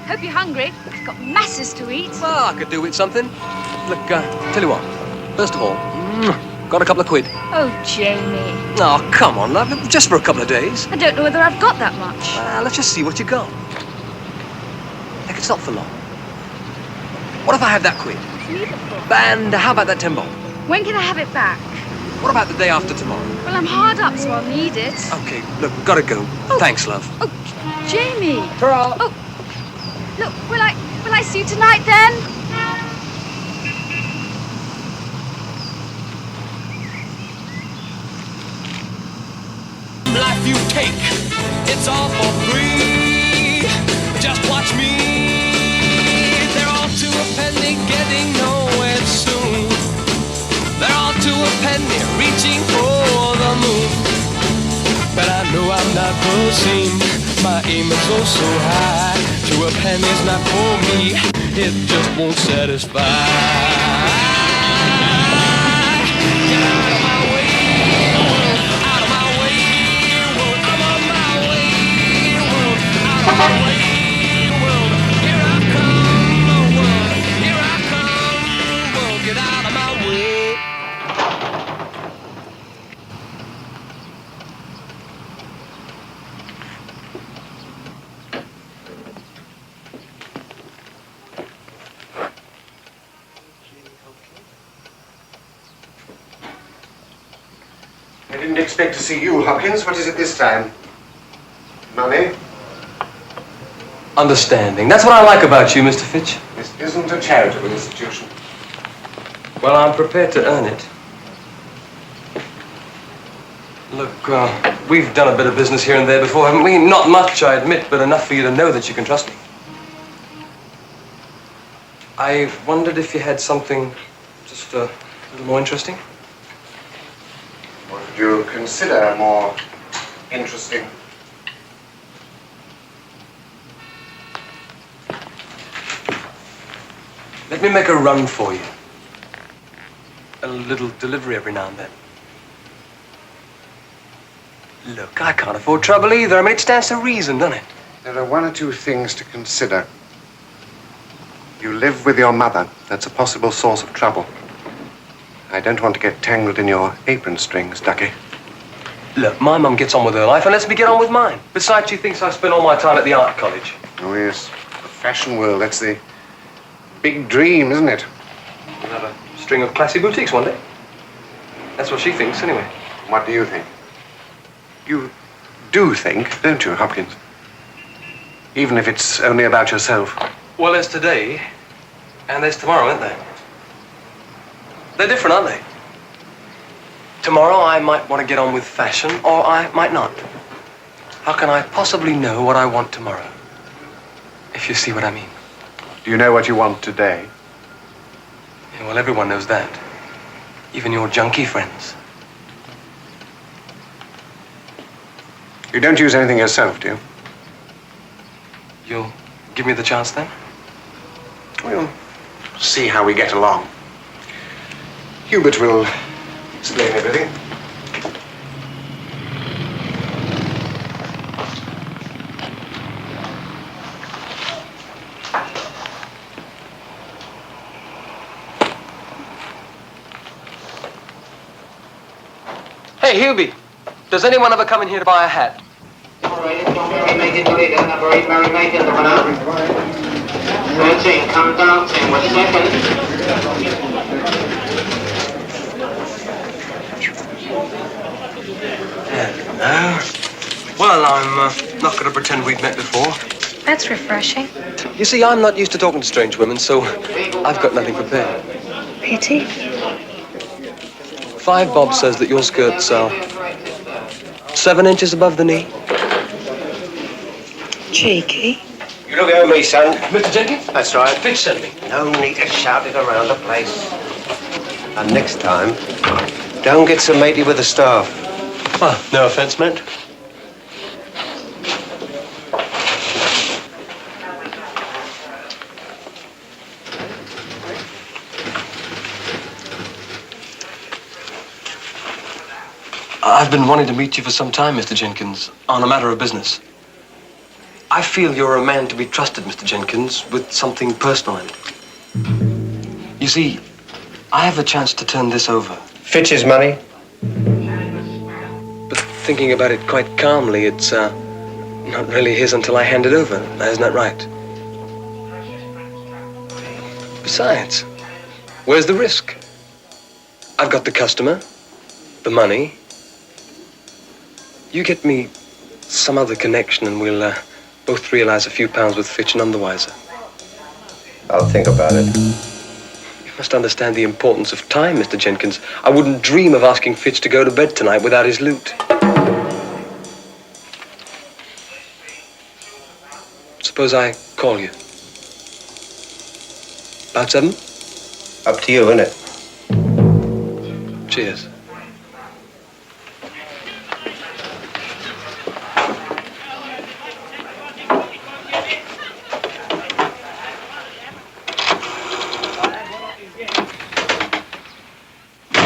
Hope you're hungry. I've got masses to eat. Well, I could do with something. Look, tell you what. First of all, got a couple of quid. Oh, Jamie. Oh, come on, love. Just for a couple of days. I don't know whether I've got that much. Let's just see what you got. Heck, it's not for long. What if I have that quid? And how about that 10 bob? When can I have it back? What about the day after tomorrow? Well, I'm hard up, so I'll need it. Okay, look, gotta go. Oh. Thanks, love. Oh, Jamie. Ta-ra. Oh, look, will I see you tonight then? Life you take, it's all for free. Just watch me. They're all to a penny, getting nowhere soon. They're all to a penny, reaching for the moon. But I know I'm not the same. My aim is oh so high. To a penny's not for me. It just won't satisfy. I didn't expect to see you, Hopkins. What is it this time? Money? Understanding. That's what I like about you, Mr. Fitch. This isn't a charitable institution. Well, I'm prepared to earn it. Look, we've done a bit of business here and there before, haven't we? Not much, I admit, but enough for you to know that you can trust me. I wondered if you had something just a little more interesting. What would you consider more interesting? Let me make a run for you. A little delivery every now and then. Look, I can't afford trouble either. I mean, it stands to reason, doesn't it? There are one or two things to consider. You live with your mother. That's a possible source of trouble. I don't want to get tangled in your apron strings, Ducky. Look, my mum gets on with her life and lets me get on with mine. Besides, she thinks I spend all my time at the art college. Oh, yes. The fashion world, that's the big dream, isn't it? We'll have a string of classy boutiques one day. That's what she thinks, anyway. What do you think? You do think, don't you, Hopkins? Even if it's only about yourself. Well, there's today, and there's tomorrow, aren't there? They're different, aren't they? Tomorrow I might want to get on with fashion, or I might not. How can I possibly know what I want tomorrow? If you see what I mean. Do you know what you want today? Yeah, well, everyone knows that. Even your junkie friends. You don't use anything yourself, do you? You'll give me the chance then? We'll see how we get along. Hubert will explain everything. Hey, Hubie, does anyone ever come in here to buy a hat? Come dancing with second. No. Well, I'm not going to pretend we've met before. That's refreshing. You see, I'm not used to talking to strange women, so I've got nothing prepared. Pity. 5 bob says that your skirts are 7 inches above the knee. Cheeky. You look over me, son. Mr. Jenkins? That's right. Fitch sent me. No need to shout it around the place. And next time, don't get so matey with the staff. Oh, no offense meant. I've been wanting to meet you for some time, Mr. Jenkins, on a matter of business. I feel you're a man to be trusted, Mr. Jenkins, with something personal in it. You see, I have a chance to turn this over. Fitch's money? But thinking about it quite calmly, it's not really his until I hand it over. Isn't that right? Besides, where's the risk? I've got the customer, the money. You get me some other connection and we'll both realize a few pounds with Fitch none the wiser. I'll think about it. You must understand the importance of time, Mr. Jenkins. I wouldn't dream of asking Fitch to go to bed tonight without his loot. Suppose I call you. About 7? Up to you, innit? Cheers.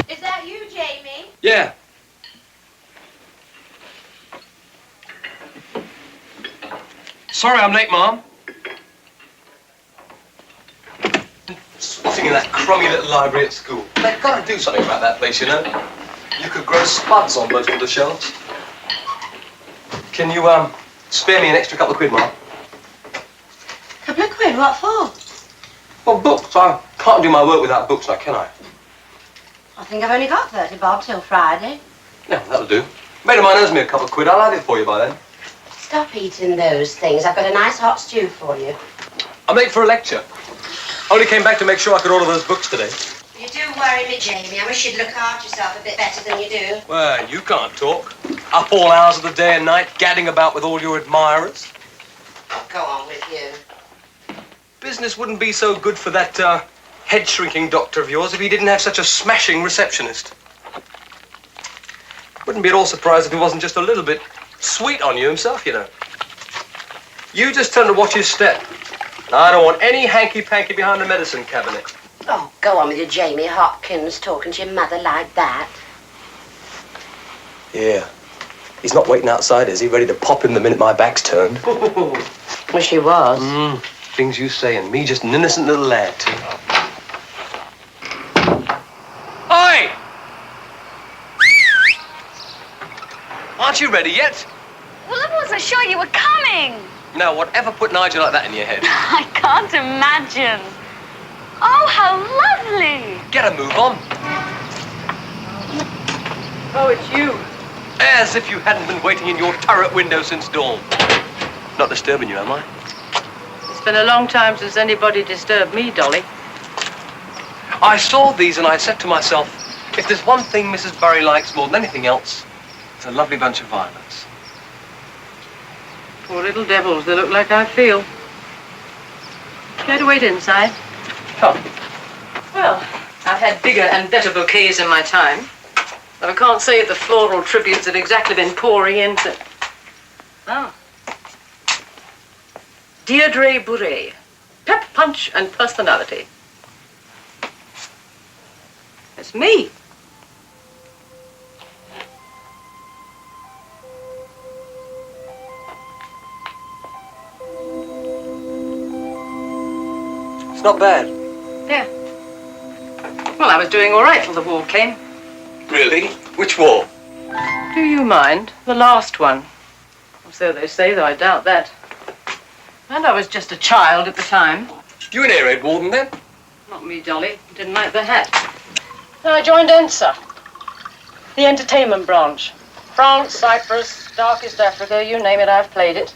Is that you, Jamie? Yeah. Sorry I'm late, Mom. Sitting in that crummy little library at school. They've got to do something about that place, you know. You could grow spuds on most of the shelves. Can you, spare me an extra couple of quid, Mom? Couple of quid, what for? Well, books. I can't do my work without books now, can I? I think I've only got 30 bob till Friday. Yeah, that'll do. Mate of mine owes me a couple of quid. I'll have it for you by then. Stop eating those things. I've got a nice hot stew for you. I'm late for a lecture. Only came back to make sure I could order those books today. You do worry me, Jamie. I wish you'd look after yourself a bit better than you do. Well, you can't talk. Up all hours of the day and night, gadding about with all your admirers. Oh, go on with you. Business wouldn't be so good for that head-shrinking doctor of yours if he didn't have such a smashing receptionist. Wouldn't be at all surprised if he wasn't just a little bit sweet on you himself, you know. You just tell him to watch his step. I don't want any hanky-panky behind the medicine cabinet. Oh, go on with your Jamie Hopkins talking to your mother like that. Yeah. He's not waiting outside, is he? Ready to pop him the minute my back's turned. Wish he was. Things you say, and me just an innocent little lad, too. Oi! Aren't you ready yet? Well, I wasn't sure you were coming. Now, whatever put Nigel like that in your head? I can't imagine. Oh, how lovely. Get a move on. Oh, it's you. As if you hadn't been waiting in your turret window since dawn. Not disturbing you, am I? It's been a long time since anybody disturbed me, Dolly. I saw these and I said to myself, if there's one thing Mrs. Burry likes more than anything else, it's a lovely bunch of violets. Poor little devils, they look like I feel. Care to wait inside? Come. Well, I've had bigger and better bouquets in my time. But I can't say that the floral tributes have exactly been pouring in to... Oh. Deirdre Bourret. Pep, punch, and personality. It's me. It's not bad. Yeah. Well, I was doing all right till the war came. Really? Which war? Do you mind? The last one. Or so they say, though I doubt that. And I was just a child at the time. You an air raid warden then? Not me, Dolly. Didn't like the hat. No, I joined ENSA, the entertainment branch. France, Cyprus, Darkest Africa, you name it, I've played it.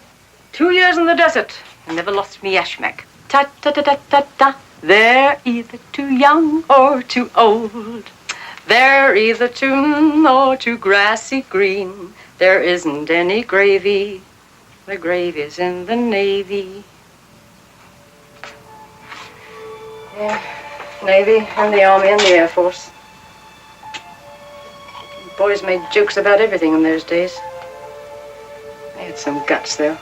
2 years in the desert, and never lost me yashmak. Ta-ta-ta-ta-ta-ta. They're either too young or too old. They're either too or too grassy green. There isn't any gravy. The gravy's in the Navy. Yeah, Navy and the Army and the Air Force. Boys made jokes about everything in those days. They had some guts, though.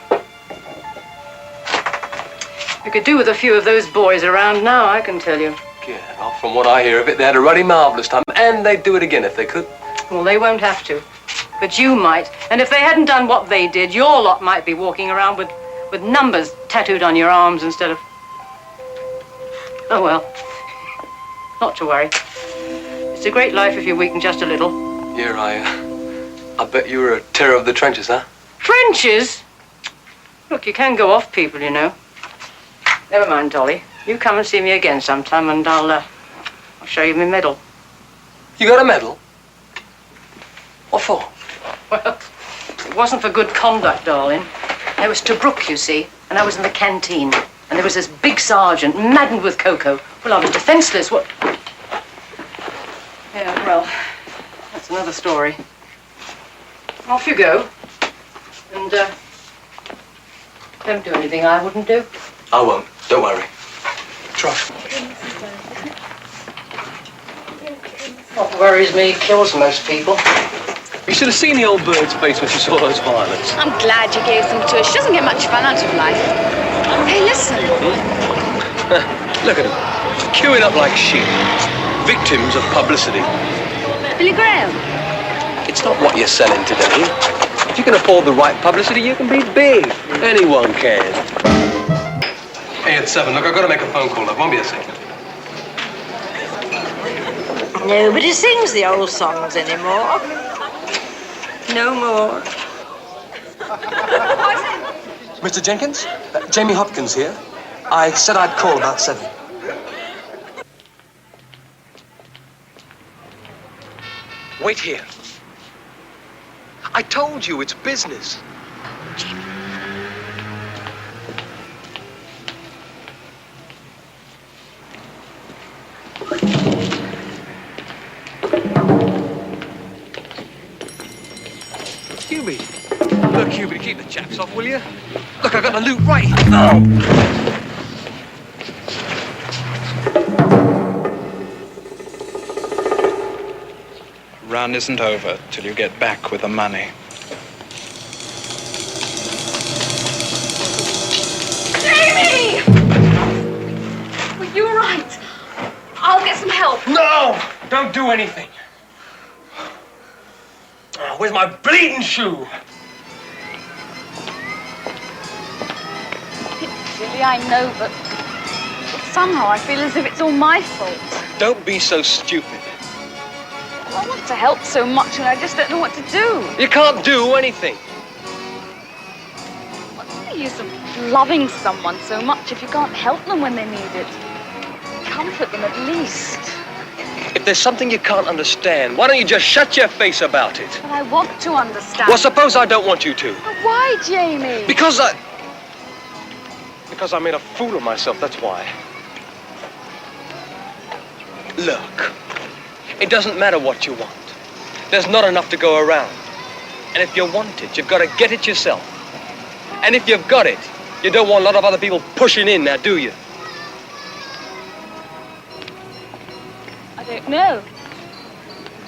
You could do with a few of those boys around now, I can tell you. Yeah, well, from what I hear of it, they had a ruddy marvellous time, and they'd do it again if they could. Well, they won't have to. But you might. And if they hadn't done what they did, your lot might be walking around with with numbers tattooed on your arms instead of... Oh, well. Not to worry. It's a great life if you're weakened just a little. Yeah, I bet you were a terror of the trenches, huh? Trenches? Look, you can go off people, you know. Never mind, Dolly. You come and see me again sometime and I'll show you my medal. You got a medal? What for? Well, it wasn't for good conduct, darling. I was Tobruk, you see, and I was in the canteen. And there was this big sergeant, maddened with cocoa. Well, I was defenseless. What? Yeah, well, that's another story. Off you go. And, don't do anything I wouldn't do. I won't. Don't worry. Trust me. What worries me kills most people. You should have seen the old bird's face when she saw those violets. I'm glad you gave them to her. She doesn't get much fun out of life. Hey, listen. Look at them. Queuing up like sheep. Victims of publicity. Billy Graham. It's not what you're selling today. If you can afford the right publicity, you can be big. Anyone can. Hey, it's 7. Look, I've got to make a phone call. It won't be a second. Nobody sings the old songs anymore. No more. Mr. Jenkins? Jamie Hopkins here. I said I'd call about 7. Wait here. I told you it's business. Hubie. Look, Hubie, keep the chaps off, will you? Look, I got the loot right. Oh. Run isn't over till you get back with the money. Jamie! Well, you're right. I'll get some help. No! Don't do anything. Oh, where's my bleeding shoe? It's silly, I know, but somehow I feel as if it's all my fault. Don't be so stupid. I want to help so much and I just don't know what to do. You can't do anything. What's the use of loving someone so much if you can't help them when they need it? Comfort them at least. If there's something you can't understand, why don't you just shut your face about it? But I want to understand. Well, suppose I don't want you to. But why, Jamie? Because I made a fool of myself, that's why. Look, it doesn't matter what you want. There's not enough to go around. And if you want it, you've got to get it yourself. And if you've got it, you don't want a lot of other people pushing in now, do you? I don't know.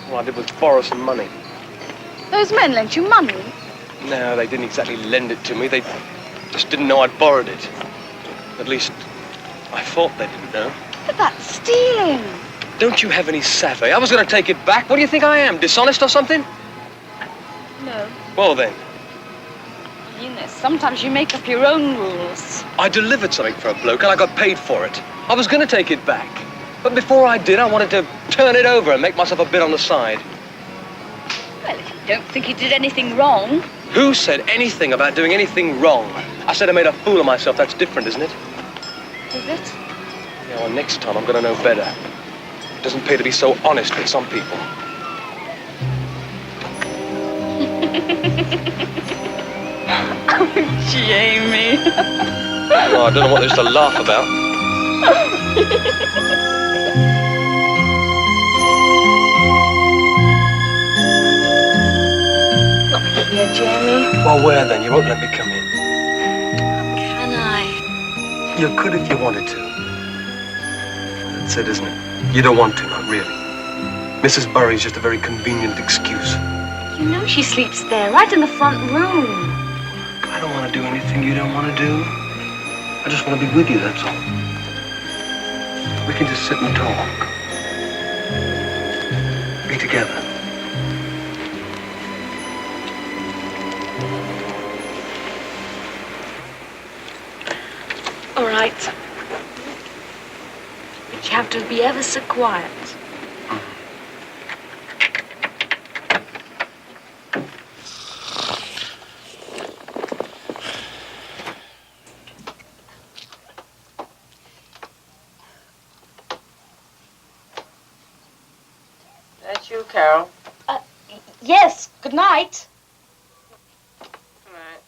All I did was borrow some money. Those men lent you money? No, they didn't exactly lend it to me. They just didn't know I'd borrowed it. At least, I thought they didn't know. But that's stealing. Don't you have any savvy? I was going to take it back. What do you think I am, dishonest or something? No. Well, then. Eunice, sometimes you make up your own rules. I delivered something for a bloke and I got paid for it. I was going to take it back. But before I did, I wanted to turn it over and make myself a bit on the side. Well, if you don't think you did anything wrong. Who said anything about doing anything wrong? I said I made a fool of myself. That's different, isn't it? Is it? Yeah, well, next time I'm going to know better. It doesn't pay to be so honest with some people. Oh, Jamie. Oh, I don't know what there's to laugh about. Not here, Jamie. Well, where then? You won't let me come in. Can I? You could if you wanted to. That's it, isn't it? You don't want to, not really. Mrs. Burry's just a very convenient excuse. You know she sleeps there, right in the front room. I don't want to do anything you don't want to do. I just want to be with you, that's all. We can just sit and talk. Be together. All right. But you have to be ever so quiet. That's you, Carol. Yes, good night. All right.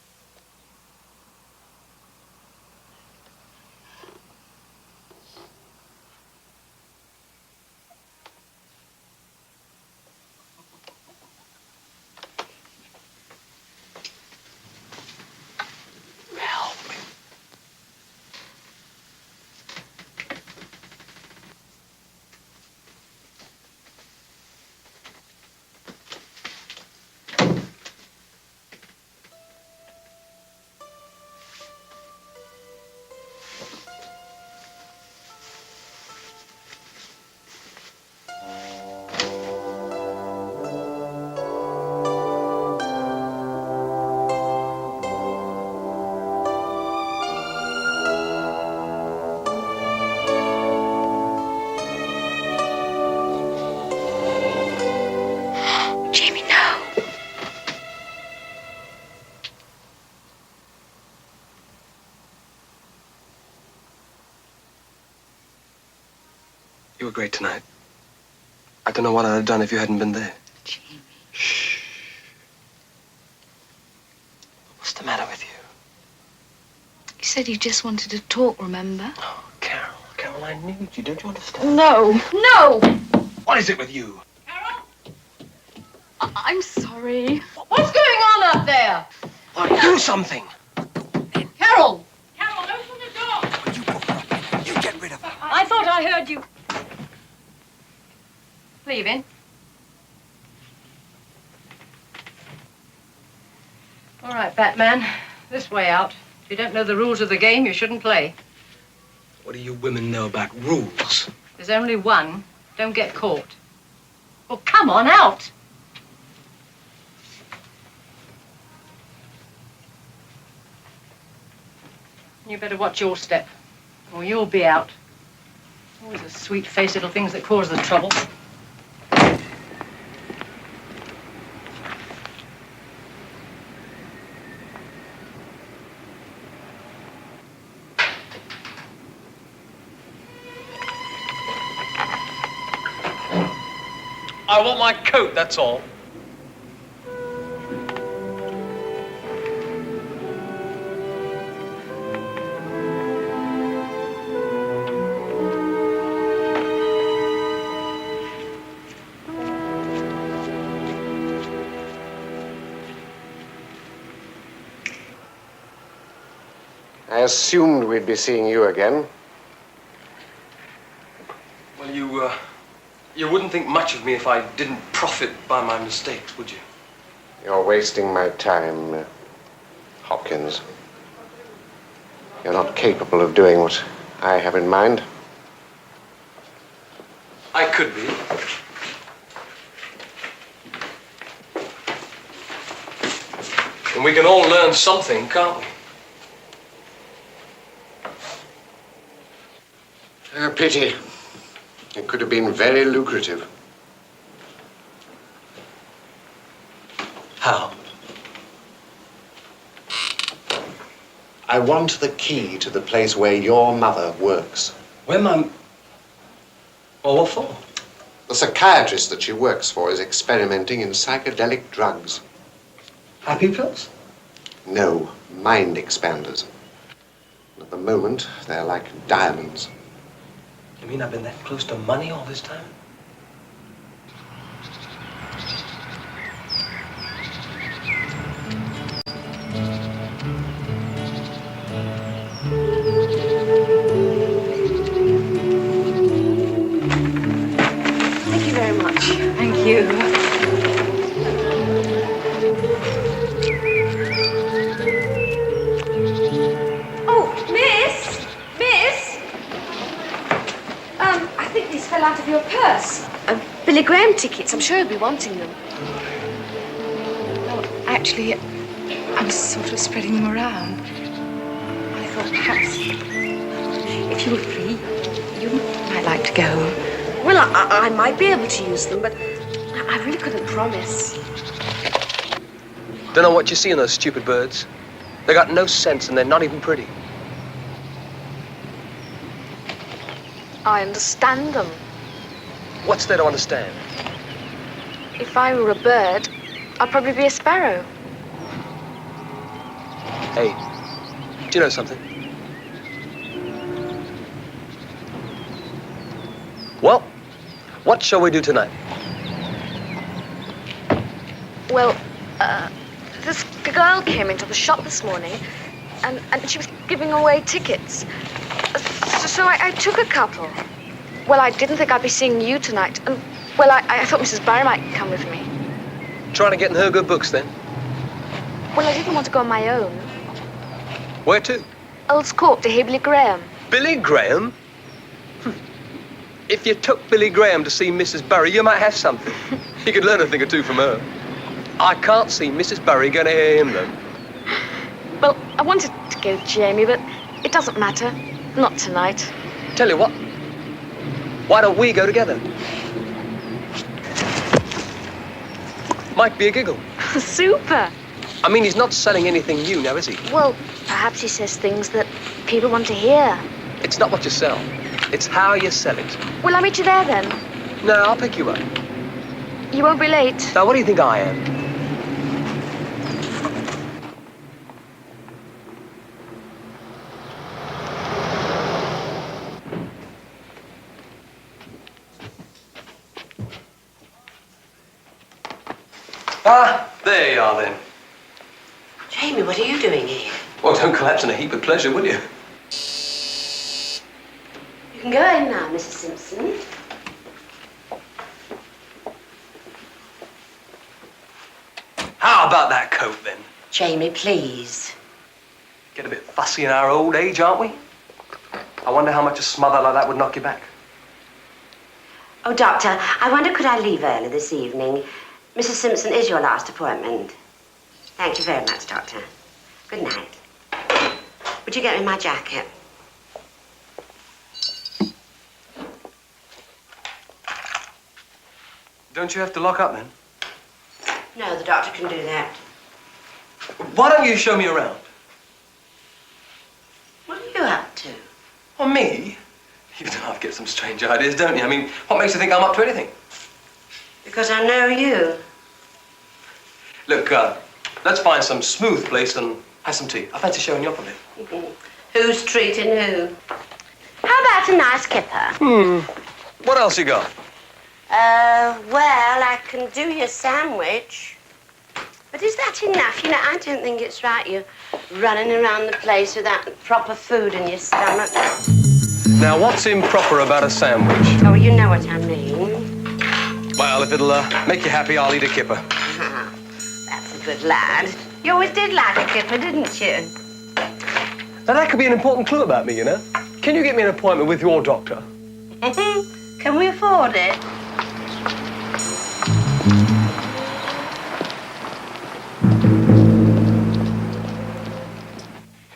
Jamie, no. You were great tonight. I don't know what I'd have done if you hadn't been there. Jamie. Shh. What's the matter with you? You said you just wanted to talk, remember? Oh, Carol, I need you. Don't you understand? No. No! What is it with you? I'm sorry. What's going on up there? Why, do something. Carol! Carol, open the door! You get rid of her. I thought I heard you. Leaving? All right, Batman. This way out. If you don't know the rules of the game, you shouldn't play. What do you women know about rules? There's only one. Don't get caught. Well, come on out! You better watch your step, or you'll be out. Always the sweet-faced little things that cause the trouble. I want my coat, that's all. I assumed we'd be seeing you again. Well, you wouldn't think much of me if I didn't profit by my mistakes, would you? You're wasting my time, Hopkins. You're not capable of doing what I have in mind. I could be. And we can all learn something, can't we? A pity. It could have been very lucrative. How? I want the key to the place where your mother works. Where my... Well, what for? The psychiatrist that she works for is experimenting in psychedelic drugs. Happy pills? No, mind expanders. At the moment, they're like diamonds. You mean I've been that close to money all this time? Thank you very much. Thank you. Oh, Miss! Miss! I think these fell out of your purse. Billy Graham tickets. I'm sure he'll be wanting them. Actually, I was sort of spreading them around. I thought perhaps feel free. You I'd like to go home. Well, I might be able to use them, but I really couldn't promise. Don't know what you see in those stupid birds. They got no sense and they're not even pretty. I understand them. What's there to understand? If I were a bird, I'd probably be a sparrow. Hey, do you know something? Well, what shall we do tonight? Well, this girl came into the shop this morning, and she was giving away tickets. So I took a couple. Well, I didn't think I'd be seeing you tonight, and, well, I thought Mrs. Barry might come with me. Trying to get in her good books, then? Well, I didn't want to go on my own. Where to? Earl's Court to hear Billy Graham. Billy Graham? If you took Billy Graham to see Mrs. Barry, you might have something. You could learn a thing or two from her. I can't see Mrs. Barry going to hear him, though. Well, I wanted to go with Jamie, but it doesn't matter. Not tonight. Tell you what, why don't we go together? Might be a giggle. Super. I mean, he's not selling anything new now, is he? Well, perhaps he says things that people want to hear. It's not what you sell. It's how you sell it. Will I meet you there, then? No, I'll pick you up. You won't be late. Now, what do you think I am? Ah, there you are, then. Jamie, what are you doing here? Well, don't collapse in a heap of pleasure, will you? You can go in now, Mrs. Simpson. How about that coat, then? Jamie, please. Get a bit fussy in our old age, aren't we? I wonder how much a smother like that would knock you back. Oh, Doctor, I wonder could I leave early this evening? Mrs. Simpson is your last appointment. Thank you very much, Doctor. Good night. Would you get me my jacket? Don't you have to lock up, then? No, the doctor can do that. Why don't you show me around? What are you up to? Well, me? You know I've got some strange ideas, don't you? I mean, what makes you think I'm up to anything? Because I know you. Look, let's find some smooth place and have some tea. I fancy showing you up a bit. Who's treating who? How about a nice kipper? What else you got? Well, I can do your sandwich. But is that enough? You know, I don't think it's right you're running around the place without proper food in your stomach. Now, what's improper about a sandwich? Oh, you know what I mean. Well, if it'll make you happy, I'll eat a kipper. That's a good lad. You always did like a kipper, didn't you? Now, that could be an important clue about me, you know. Can you get me an appointment with your doctor? Can we afford it?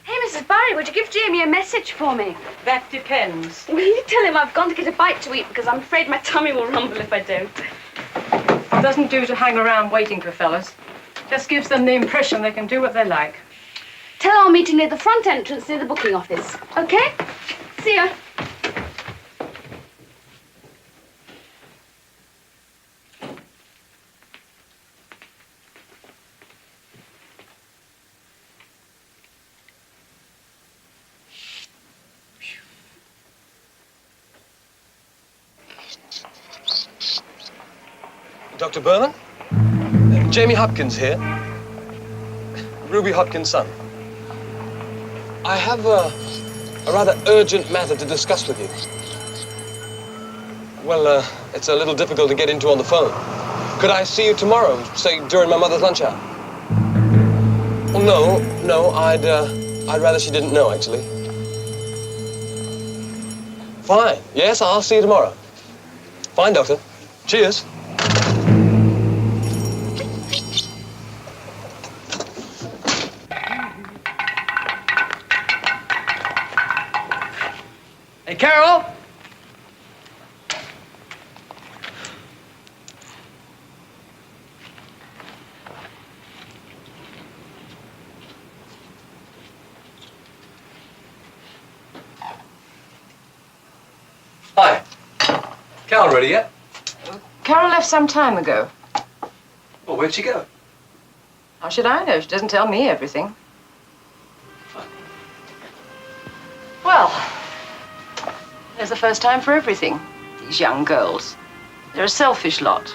Hey, Mrs. Barry, would you give Jamie a message for me? That depends. Will you tell him I've gone to get a bite to eat because I'm afraid my tummy will rumble if I don't? It doesn't do to hang around waiting for fellas. Just gives them the impression they can do what they like. Tell our meeting near the front entrance near the booking office. Okay? See ya. Dr. Berman? Jamie Hopkins here. Ruby Hopkins' son. I have a rather urgent matter to discuss with you. Well, it's a little difficult to get into on the phone. Could I see you tomorrow, say during my mother's lunch hour? Oh, no, I'd rather she didn't know, actually. Fine. Yes, I'll see you tomorrow. Fine, Doctor. Cheers. Hey, Carol! Hi. Carol ready yet? Carol left some time ago. Well, where'd she go? How should I know? She doesn't tell me everything. Well, there's the first time for everything. These young girls. They're a selfish lot.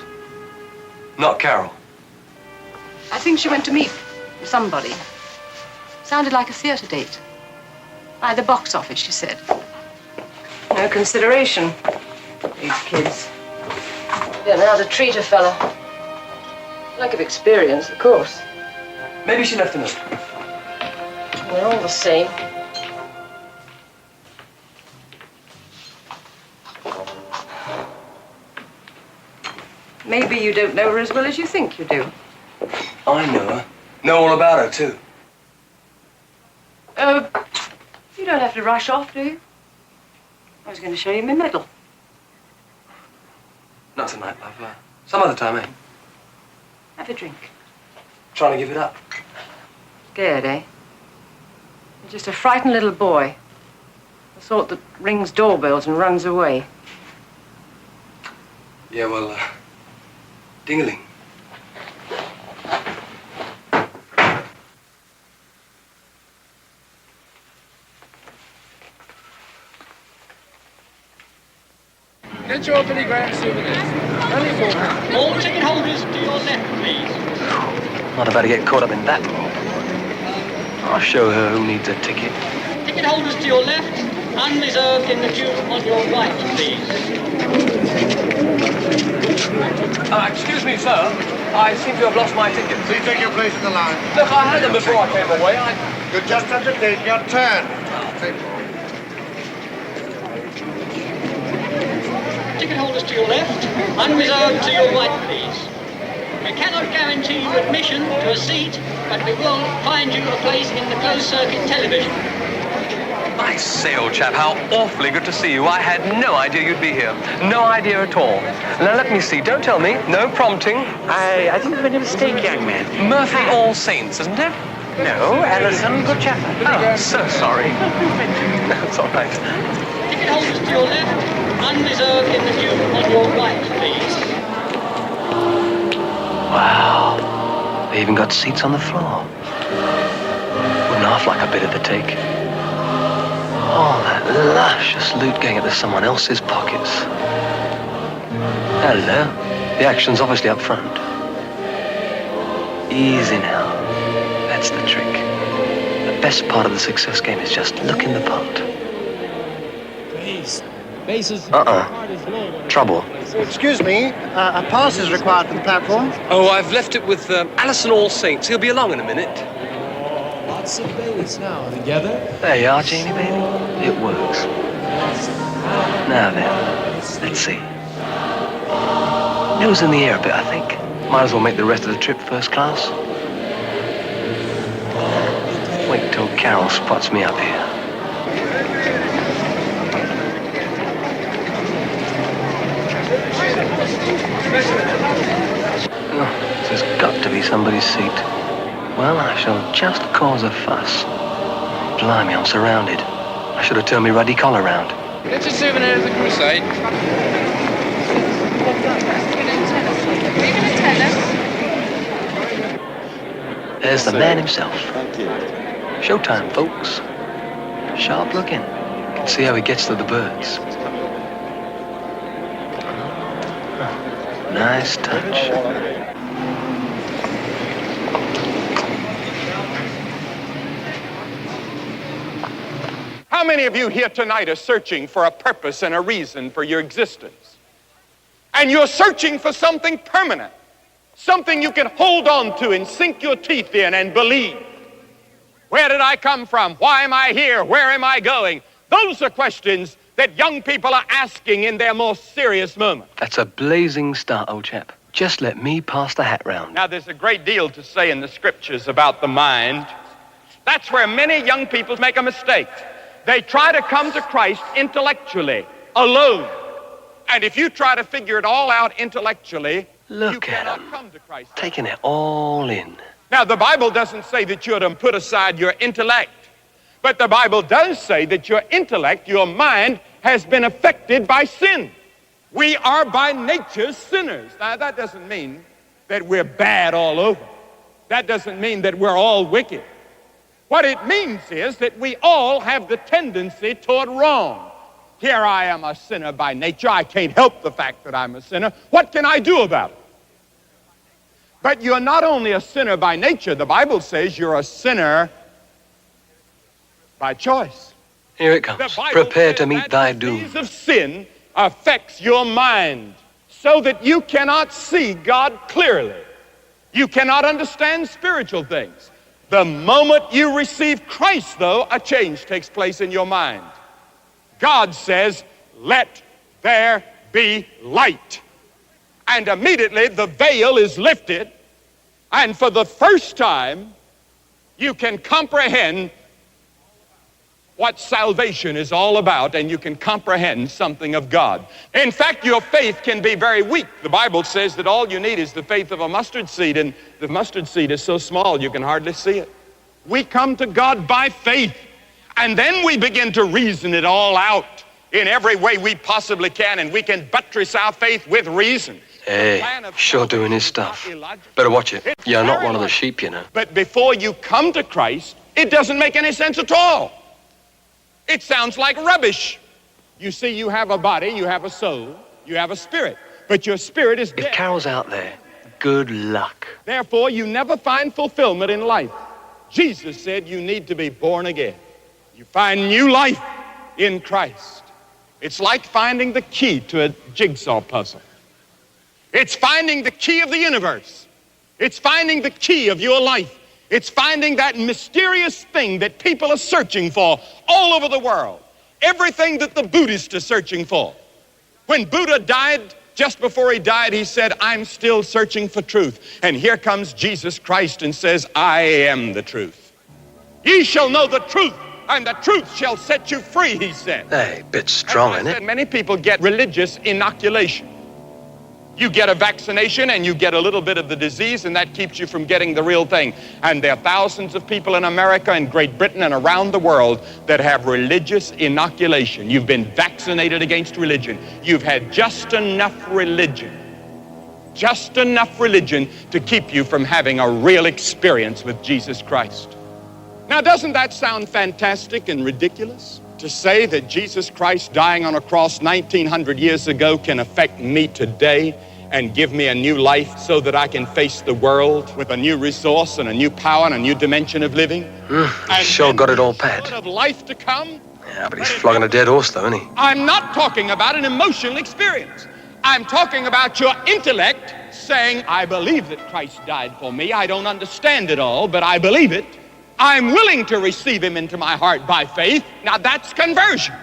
Not Carol. I think she went to meet somebody. Sounded like a theater date. By the box office, she said. No consideration. These kids. Don't know how to treat a fella. Lack of experience, of course. Maybe she left a note. We're all the same. Maybe you don't know her as well as you think you do. I know her. Know all about her, too. You don't have to rush off, do you? I was going to show you my medal. Not tonight, love. Some other time, eh? Have a drink. Trying to give it up. Scared, eh? You're just a frightened little boy. The sort that rings doorbells and runs away. Yeah, well, ding-a-ling. Get your Billy Graham souvenirs. Only £4. All ticket holders to your left, please. Not about to get caught up in that. I'll show her who needs a ticket. Ticket holders to your left, unreserved in the queue on your right, please. Excuse me, sir. I seem to have lost my tickets. Please take your place in the line. Look, I had them before I came away. You just have to take your turn. Ticket holders to your left, unreserved to your right, please. We cannot guarantee you admission to a seat, but we will find you a place in the closed-circuit television. I say, old chap, how awfully good to see you. I had no idea you'd be here. No idea at all. Now, let me see. Don't tell me. No prompting. I think you've made a mistake, young man. Murphy All Saints, isn't it? No, Ellison Good Chapel. Oh, so sorry. That's all right. Ticket holders to your left, unreserved in the queue on your right, please. Wow. They even got seats on the floor. Wouldn't half like a bit of the take. All that luscious loot going into someone else's pockets. Hello. The action's obviously up front. Easy now. That's the trick. The best part of the success game is just looking the part. Trouble. Excuse me, a pass is required for the platform. Oh, I've left it with Allison All Saints. He'll be along in a minute. Lots of babies now together. There you are, Janie, baby. It works. Now then, let's see. Nose in the air a bit, I think. Might as well make the rest of the trip first class. Wait till Carol spots me up here. Oh, this has got to be somebody's seat. Well, I shall just cause a fuss. Blimey, I'm surrounded. I should have turned my ruddy collar round. Get your souvenir of the crusade. There's the man himself. Showtime, folks. Sharp looking. Can see how he gets to the birds. Nice touch. How many of you here tonight are searching for a purpose and a reason for your existence? And you're searching for something permanent, something you can hold on to and sink your teeth in and believe. Where did I come from? Why am I here? Where am I going? Those are questions that young people are asking in their most serious moments. That's a blazing start, old chap. Just let me pass the hat round. Now, there's a great deal to say in the scriptures about the mind. That's where many young people make a mistake. They try to come to Christ intellectually, alone. And if you try to figure it all out intellectually, you Look at cannot him, come to Christ. taking it all in. Now, the Bible doesn't say that you're to put aside your intellect, but the Bible does say that your intellect, your mind, has been affected by sin. We are by nature sinners. Now, that doesn't mean that we're bad all over. That doesn't mean that we're all wicked. What it means is that we all have the tendency toward wrong. Here I am, a sinner by nature. I can't help the fact that I'm a sinner. What can I do about it? But you're not only a sinner by nature. The Bible says you're a sinner by choice. Here it comes. Prepare to meet thy doom. The disease of sin affects your mind so that you cannot see God clearly. You cannot understand spiritual things. The moment you receive Christ, though, a change takes place in your mind. God says, let there be light. And immediately the veil is lifted, and for the first time, you can comprehend what salvation is all about, and you can comprehend something of God. In fact, your faith can be very weak. The Bible says that all you need is the faith of a mustard seed, and the mustard seed is so small you can hardly see it. We come to God by faith, and then we begin to reason it all out in every way we possibly can, and we can buttress our faith with reason. Hey, sure doing his stuff. Better watch it. You're not one of the sheep, you know. But before you come to Christ, it doesn't make any sense at all. It sounds like rubbish. You see, you have a body, you have a soul, you have a spirit, but your spirit is dead. If Carol's out there, good luck. Therefore, you never find fulfillment in life. Jesus said you need to be born again. You find new life in Christ. It's like finding the key to a jigsaw puzzle. It's finding the key of the universe. It's finding the key of your life. It's finding that mysterious thing that people are searching for all over the world. Everything that the Buddhists are searching for. When Buddha died, just before he died, he said, I'm still searching for truth. And here comes Jesus Christ and says, I am the truth. Ye shall know the truth, and the truth shall set you free, he said. Hey, bit strong, isn't it? Many people get religious inoculation. You get a vaccination and you get a little bit of the disease, and that keeps you from getting the real thing. And there are thousands of people in America and Great Britain and around the world that have religious inoculation. You've been vaccinated against religion. You've had just enough religion to keep you from having a real experience with Jesus Christ. Now, doesn't that sound fantastic and ridiculous? To say that Jesus Christ dying on a cross 1900 years ago can affect me today and give me a new life so that I can face the world with a new resource and a new power and a new dimension of living. He's sure got it all pat. Of life to come. Yeah, but he's flogging a dead horse, though, isn't he? I'm not talking about an emotional experience. I'm talking about your intellect saying, I believe that Christ died for me. I don't understand it all, but I believe it. I'm willing to receive him into my heart by faith. Now that's conversion.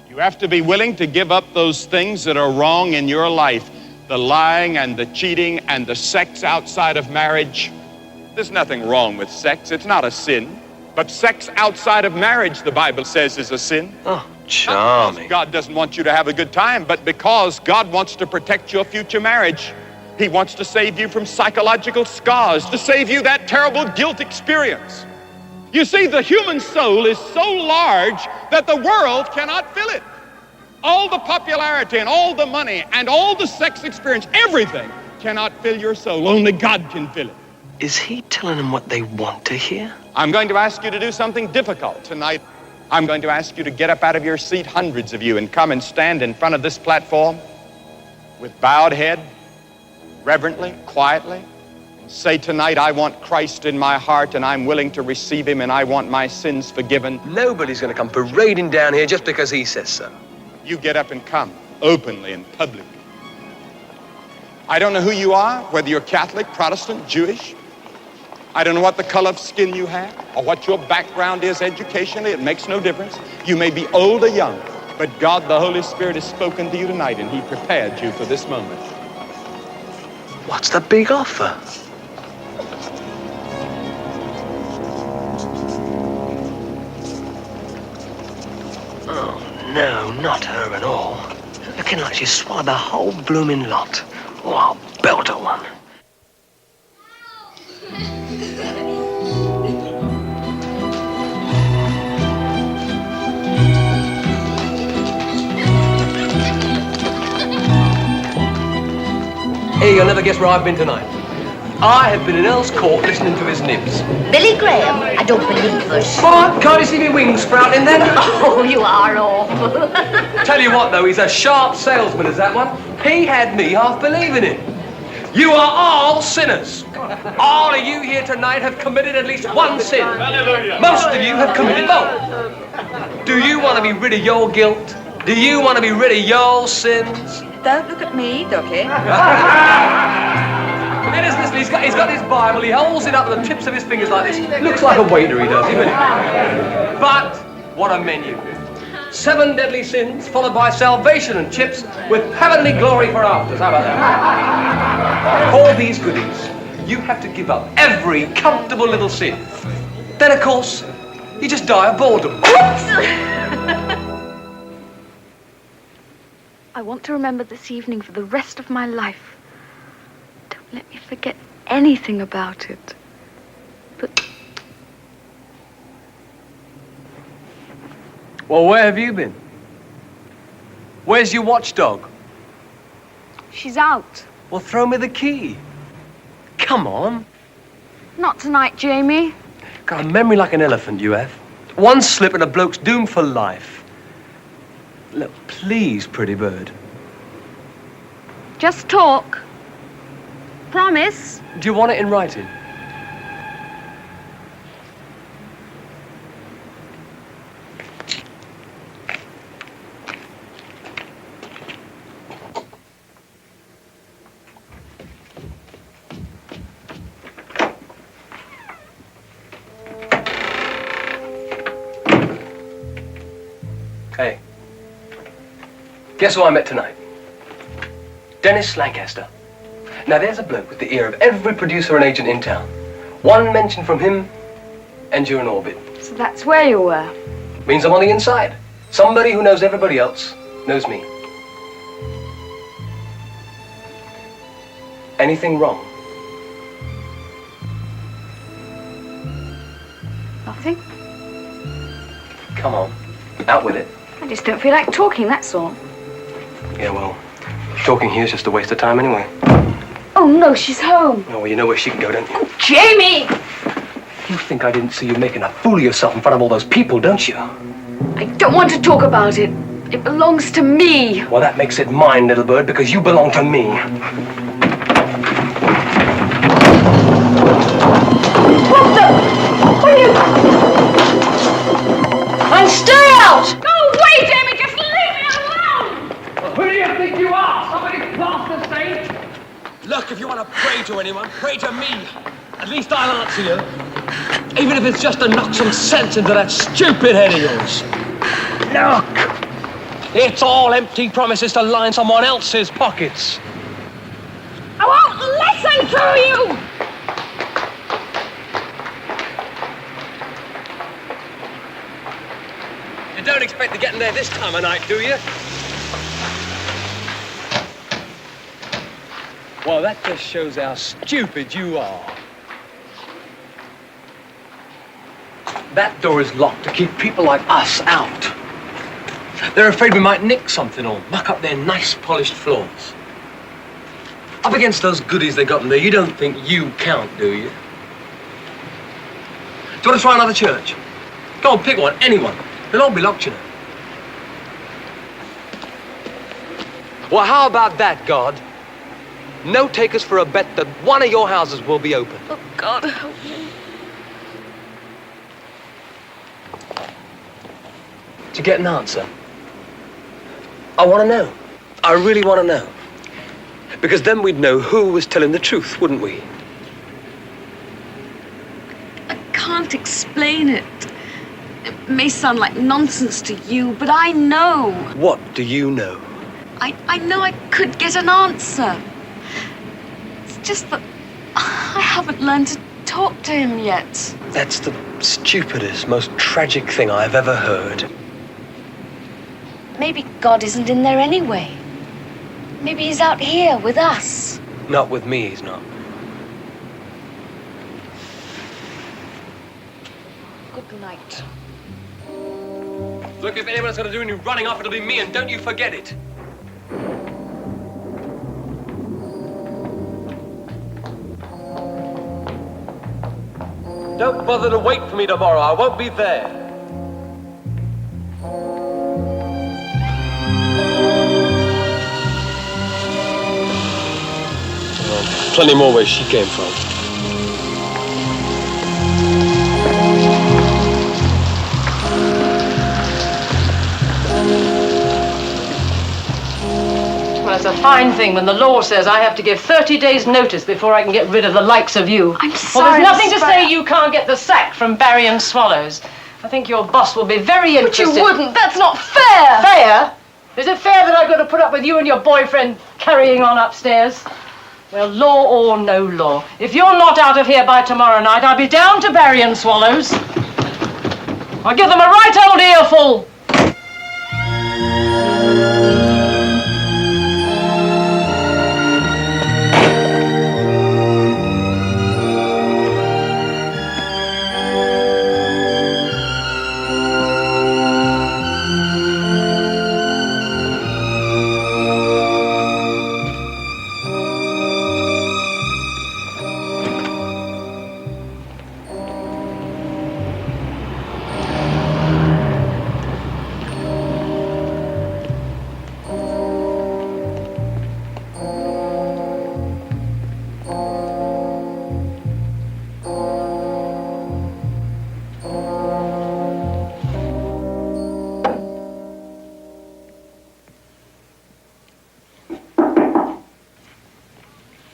You have to be willing to give up those things that are wrong in your life. The lying and the cheating and the sex outside of marriage. There's nothing wrong with sex. It's not a sin. But sex outside of marriage, the Bible says, is a sin. Oh, charming. God doesn't want you to have a good time, but because God wants to protect your future marriage. He wants to save you from psychological scars, to save you that terrible guilt experience. You see, the human soul is so large that the world cannot fill it. All the popularity and all the money and all the sex experience, everything cannot fill your soul. Only God can fill it. Is he telling them what they want to hear? I'm going to ask you to do something difficult tonight. I'm going to ask you to get up out of your seat, hundreds of you, and come and stand in front of this platform with bowed head, reverently, quietly, and say tonight, I want Christ in my heart and I'm willing to receive him and I want my sins forgiven. Nobody's going to come parading down here just because he says so. You get up and come, openly and publicly. I don't know who you are, whether you're Catholic, Protestant, Jewish. I don't know what the color of skin you have or what your background is educationally. It makes no difference. You may be old or young, but God, the Holy Spirit, has spoken to you tonight and he prepared you for this moment. What's the big offer? No, not her at all. Looking like she swallowed the whole blooming lot. Oh, I'll belt her one. Hey, you'll never guess where I've been tonight. I have been in Earl's Court listening to his nibs. Billy Graham, I don't believe us. What? Can't you see me wings sprouting then? Oh, you are awful. Tell you what, though, he's a sharp salesman, is that one? He had me half believing it. You are all sinners. All of you here tonight have committed at least one sin. Most of you have committed both. Do you want to be rid of your guilt? Do you want to be rid of your sins? Don't look at me, Ducky. Listen, he's got his Bible, he holds it up with the tips of his fingers like this. Looks like a waiter, he does, even. But what a menu. 7 deadly sins, followed by salvation and chips, with heavenly glory for afters. How about that? All these goodies, you have to give up every comfortable little sin. Then, of course, you just die of boredom. I want to remember this evening for the rest of my life. Don't let me forget anything about it. But... Well, where have you been? Where's your watchdog? she's out. Well, throw me the key. Come on. Not tonight, Jamie. Got a memory like an elephant, you have. One slip and a bloke's doomed for life. Look, please, pretty bird. Just talk. Promise. Do you want it in writing? Hey, guess who I met tonight? Dennis Lancaster. Now there's a bloke with the ear of every producer and agent in town. One mention from him, and you're in orbit. So that's where you were. Means I'm on the inside. Somebody who knows everybody else knows me. Anything wrong? Nothing. Come on, out with it. I just don't feel like talking, that's all. Yeah, well, talking here's just a waste of time anyway. Oh, no, she's home. Oh, well, you know where she can go, don't you? Jamie! You think I didn't see you making a fool of yourself in front of all those people, don't you? I don't want to talk about it. It belongs to me. Well, that makes it mine, little bird, because you belong to me. What the? What are you... And stay out! Go away, Jamie! Just leave me alone! Who do you think you are? Somebody plaster saint? Look, if you want to pray to anyone, pray to me. At least I'll answer you. Even if it's just to knock some sense into that stupid head of yours. Look! It's all empty promises to line someone else's pockets. I won't listen to you! You don't expect to get in there this time of night, do you? Well, that just shows how stupid you are. That door is locked to keep people like us out. They're afraid we might nick something or muck up their nice polished floors. Up against those goodies they got in there, you don't think you count, do you? Do you want to try another church? Go on, pick one, anyone. They'll all be locked, you know. Well, how about that, God? No takers for a bet that one of your houses will be open. Oh, God, help me. Did you get an answer? I want to know. I really want to know. Because then we'd know who was telling the truth, wouldn't we? I can't explain it. It may sound like nonsense to you, but I know. What do you know? I know I could get an answer. It's just that I haven't learned to talk to him yet. That's the stupidest, most tragic thing I've ever heard. Maybe God isn't in there anyway. Maybe he's out here with us. Not with me, he's not. Good night. Look, if anyone's going to do any running off, it'll be me, and don't you forget it. Don't bother to wait for me tomorrow. I won't be there. Plenty more where she came from. Well, it's a fine thing when the law says I have to give 30 days' notice before I can get rid of the likes of you. I'm Well, sorry. there's nothing to say you can't get the sack from Barry and Swallows. I think your boss will be very But interested. you wouldn't. That's not fair. Fair? Is it fair that I've got to put up with you and your boyfriend carrying on upstairs? Well, law or no law, if you're not out of here by tomorrow night, I'll be down to Barry and Swallows. I'll give them a right old earful.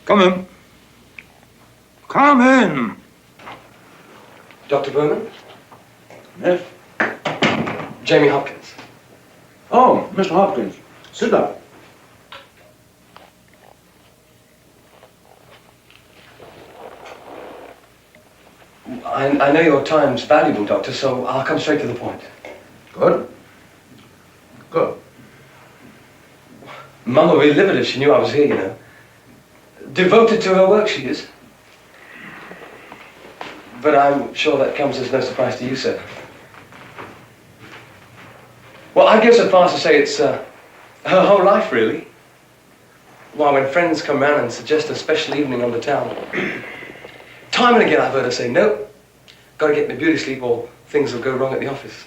Come in. Come in. Dr. Berman? Yes? Jamie Hopkins. Oh, Mr. Hopkins. Sit down. I know your time's valuable, Doctor, so I'll come straight to the point. Good. Good. Mum would be livid if she knew I was here, you know. Devoted to her work, she is. But I'm sure that comes as no surprise to you, sir. Well, I'd go so far as to say it's her whole life, really. Why, when friends come round and suggest a special evening on the town, time and again I've heard her say, no, got to get my beauty sleep or things will go wrong at the office.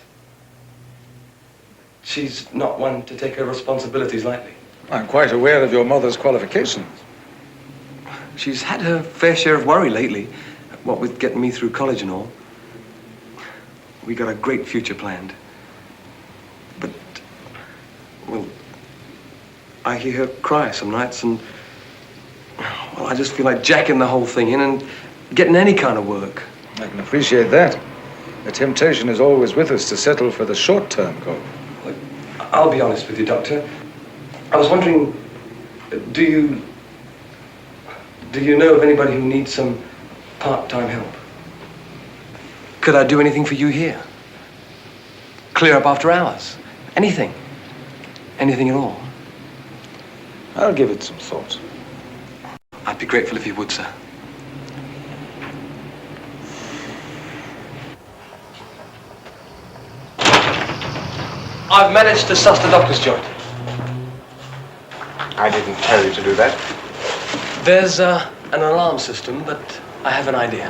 She's not one to take her responsibilities lightly. I'm quite aware of your mother's qualifications. She's had her fair share of worry lately, what with getting me through college and all. We got a great future planned. But, well, I hear her cry some nights and, well, I just feel like jacking the whole thing in and getting any kind of work. I can appreciate that. The temptation is always with us to settle for the short-term goal. I'll be honest with you, Doctor. I was wondering, do you know of anybody who needs some part-time help? Could I do anything for you here? Clear up after hours? Anything? Anything at all? I'll give it some thought. I'd be grateful if you would, sir. I've managed to suss the doctor's joint. I didn't tell you to do that. There's an alarm system, but I have an idea.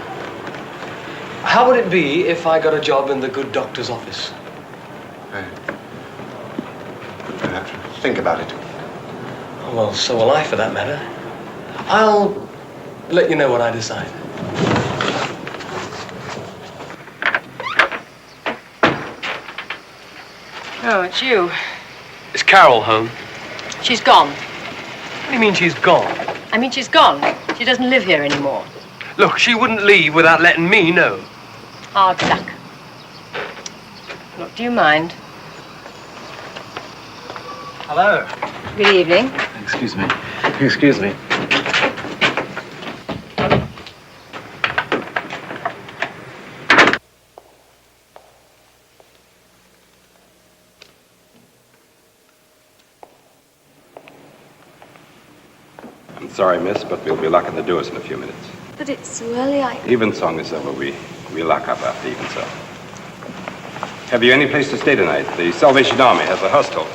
How would it be if I got a job in the good doctor's office? I have to think about it. Well, so will I, for that matter. I'll let you know what I decide. Oh, it's you. Is Carol home? She's gone. What do you mean she's gone? I mean, she's gone. She doesn't live here anymore. Look, she wouldn't leave without letting me know. Hard luck. Look, do you mind? Hello. Good evening. Excuse me. Excuse me. Sorry, miss, but we'll be locking the doors in a few minutes. But it's so early, Evensong is over. We lock up after evensong. Have you any place to stay tonight? The Salvation Army has a hostel.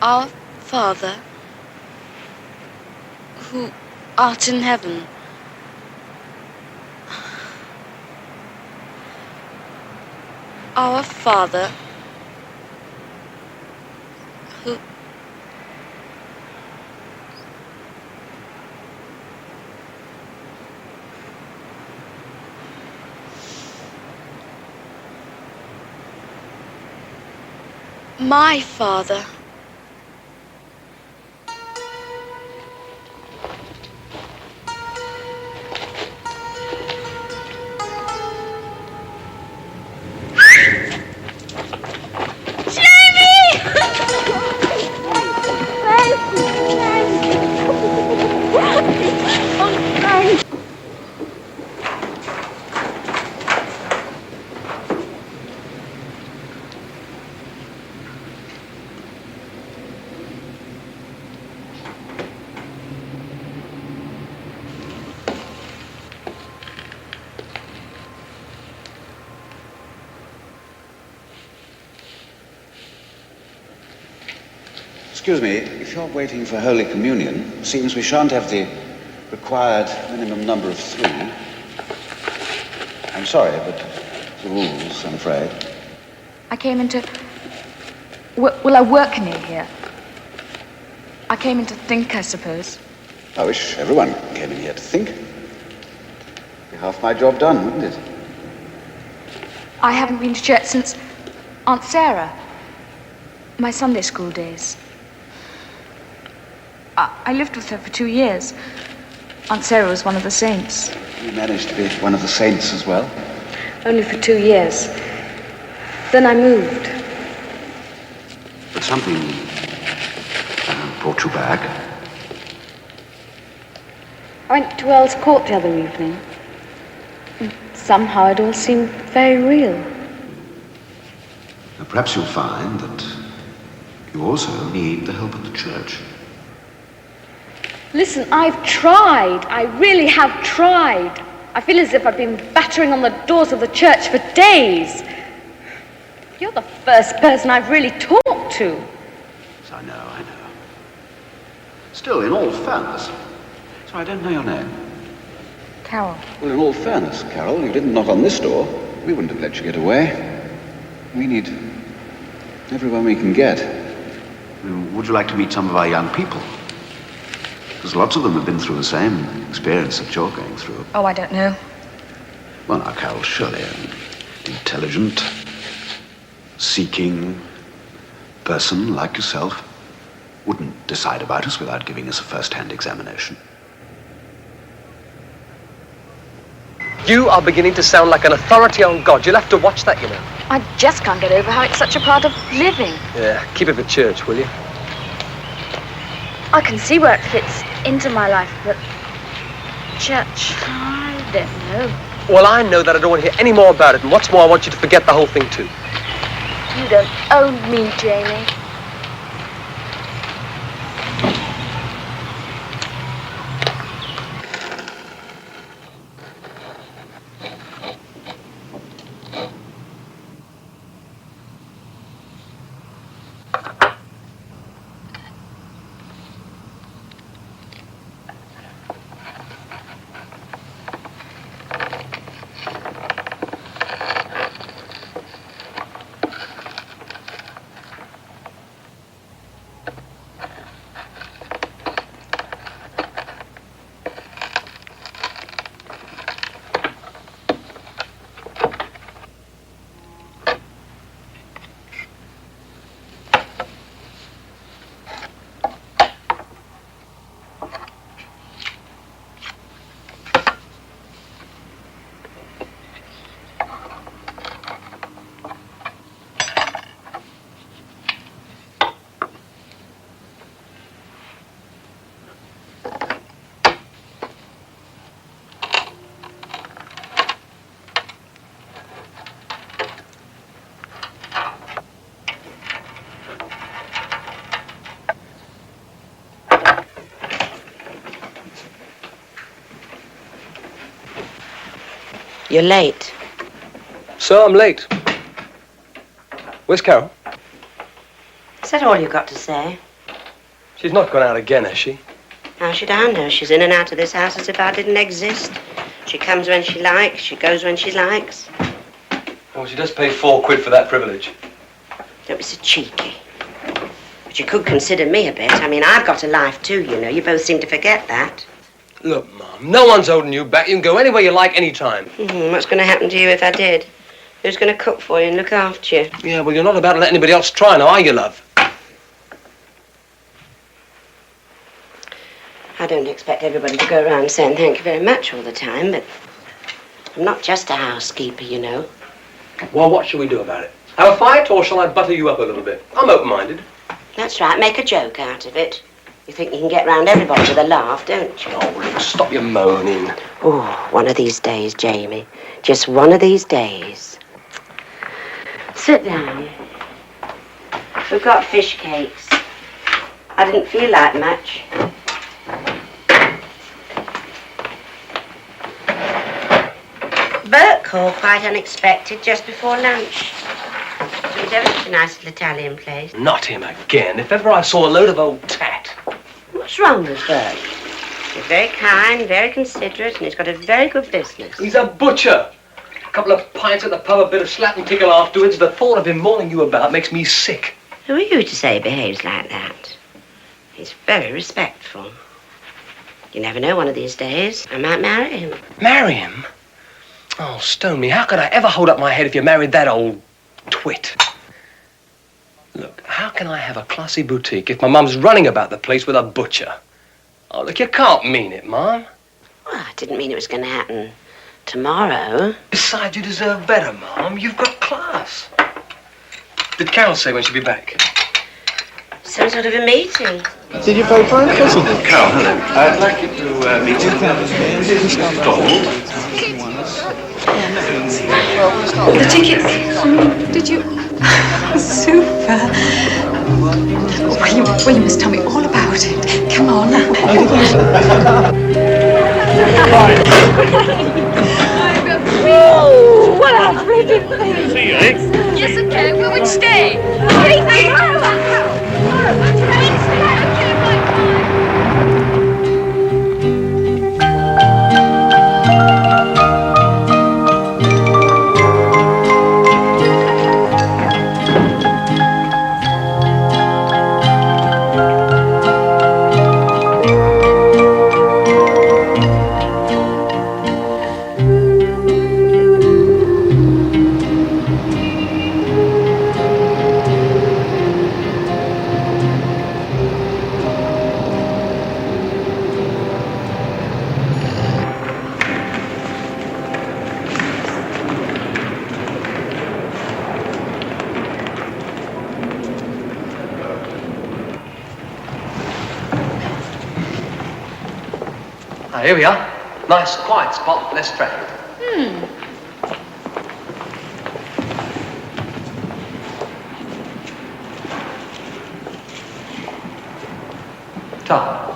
Our Father, who art in heaven, our Father, who... My Father. Excuse me, if you're waiting for Holy Communion, seems we shan't have the required minimum number of 3. I'm sorry, but the rules, I'm afraid. I came into... Well, I work near here. I came in to think, I suppose. I wish everyone came in here to think. Be half my job done, wouldn't it? I haven't been to church since Aunt Sarah. My Sunday school days. I lived with her for 2 years. Aunt Sarah was one of the saints. You managed to be one of the saints as well? Only for 2 years. Then I moved. It's Something brought you back. I went to Earl's Court the other evening. Somehow it all seemed very real. Now, perhaps you'll find that you also need the help of the church. Listen, I've tried. I really have tried. I feel as if I've been battering on the doors of the church for days. You're the first person I've really talked to. Yes, I know. Still, in all fairness, so I don't know your name. Carol. Well, in all fairness, Carol, you didn't knock on this door. We wouldn't have let you get away. We need everyone we can get. Would you like to meet some of our young people? Because lots of them have been through the same experience that you're going through. Oh, I don't know. Well, now, Carol, surely an intelligent, seeking person like yourself wouldn't decide about us without giving us a first-hand examination. You are beginning to sound like an authority on God. You'll have to watch that, you know. I just can't get over how it's such a part of living. Yeah, keep it for church, will you? I can see where it fits into my life, but church, I don't know. Well, I know that I don't want to hear any more about it, and what's more, I want you to forget the whole thing, too. You don't own me, Jamie. You're late. So I'm late. Where's Carol? Is that all you've got to say? She's not gone out again, has she? How should I know? She's in and out of this house as if I didn't exist. She comes when she likes, she goes when she likes. Well, she does pay £4 for that privilege. Don't be so cheeky. But you could consider me a bit. I mean, I've got a life too, you know. You both seem to forget that. Look, Mum, no one's holding you back. You can go anywhere you like, anytime. What's going to happen to you if I did? Who's going to cook for you and look after you? Yeah, well, you're not about to let anybody else try now, are you, love? I don't expect everybody to go around saying thank you very much all the time, but I'm not just a housekeeper, you know. Well, what shall we do about it? Have a fight, or shall I butter you up a little bit? I'm open-minded. That's right, make a joke out of it. You think you can get round everybody with a laugh, don't you? Oh, look, stop your moaning. Oh, one of these days, Jamie. Just one of these days. Sit down. We've got fish cakes. I didn't feel like much. Bert called quite unexpected just before lunch. It was ever such a nice little Italian place. Not him again. If ever I saw a load of old tat. What's wrong with Bert? He's very kind, very considerate, and he's got a very good business. He's a butcher. A couple of pints at the pub, a bit of slap and tickle afterwards. The thought of him mauling you about makes me sick. Who are you to say he behaves like that? He's very respectful. You never know, one of these days, I might marry him. Marry him? Oh, stone me. How could I ever hold up my head if you married that old twit? Look, how can I have a classy boutique if my mum's running about the place with a butcher? Oh, look, you can't mean it, Mum. Well, I didn't mean it was going to happen tomorrow. Besides, you deserve better, Mum. You've got class. Did Carol say when she'll be back? Some sort of a meeting. Did you pay for it? Carol, hello. I'd like you to meet Mrs. Gold. The tickets. Did you? Super. Well, you must tell me all about it. Come on. Oh, what a freaking thing. See you, eh? Yes, okay. Well, which day? Here we are. Nice, quiet spot, less traffic. Tom,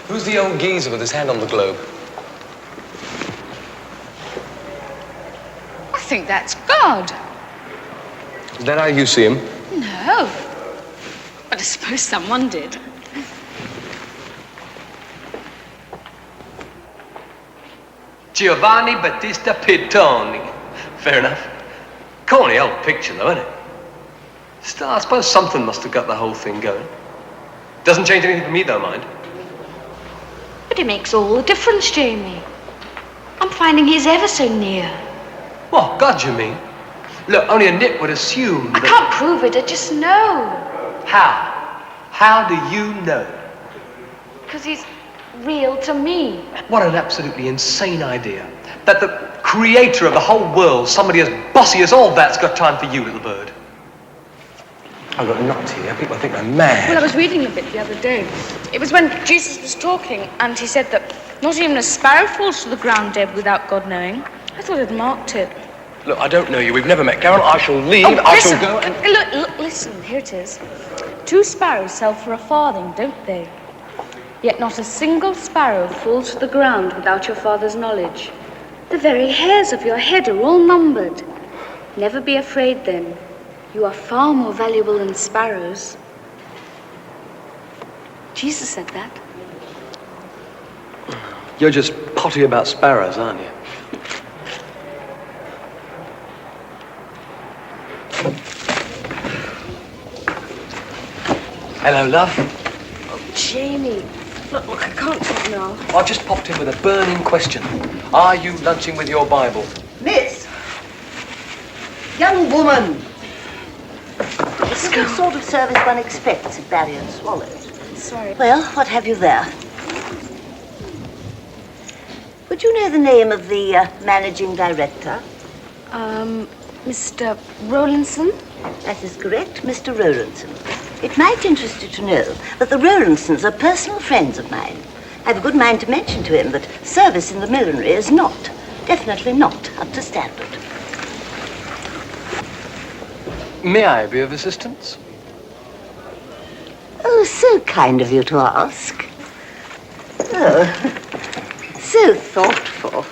who's the old geezer with his hand on the globe? I think that's God. Is that how you see him? No. But I suppose someone did. Giovanni Battista Pittoni. Fair enough. Corny old picture, though, isn't it? Still, I suppose something must have got the whole thing going. Doesn't change anything for me, though, mind. But it makes all the difference, Jamie. I'm finding he's ever so near. What, God, you mean? Look, only a nit would assume I that... can't prove it, I just know. How? How do you know? Because he's real to me. What an absolutely insane idea. That the creator of the whole world, somebody as bossy as all that's got time for you, little bird. I've got a knot here. People think I'm mad. Well, I was reading a bit the other day. It was when Jesus was talking, and he said that not even a sparrow falls to the ground dead without God knowing. I thought I'd marked it. Look, I don't know you. We've never met, Carol. I shall leave. Oh, I listen. shall go and... Look, listen. Here it is. 2 sparrows sell for a farthing, don't they? Yet not a single sparrow falls to the ground without your Father's knowledge. The very hairs of your head are all numbered. Never be afraid, then. You are far more valuable than sparrows. Jesus said that. You're just potty about sparrows, aren't you? Hello, love. Oh, Jamie. Look, I can't talk now. I just popped in with a burning question. Are you lunching with your Bible? Miss! Young woman! This is the sort of service one expects at Barry and Swallows. Sorry. Well, what have you there? Would you know the name of the managing director? Mr. Rowlandson? That is correct, Mr. Rowlandson. It might interest you to know that the Rowlandsons are personal friends of mine. I have a good mind to mention to him that service in the millinery is definitely not up to standard. May I be of assistance? Oh, so kind of you to ask. Oh, so thoughtful.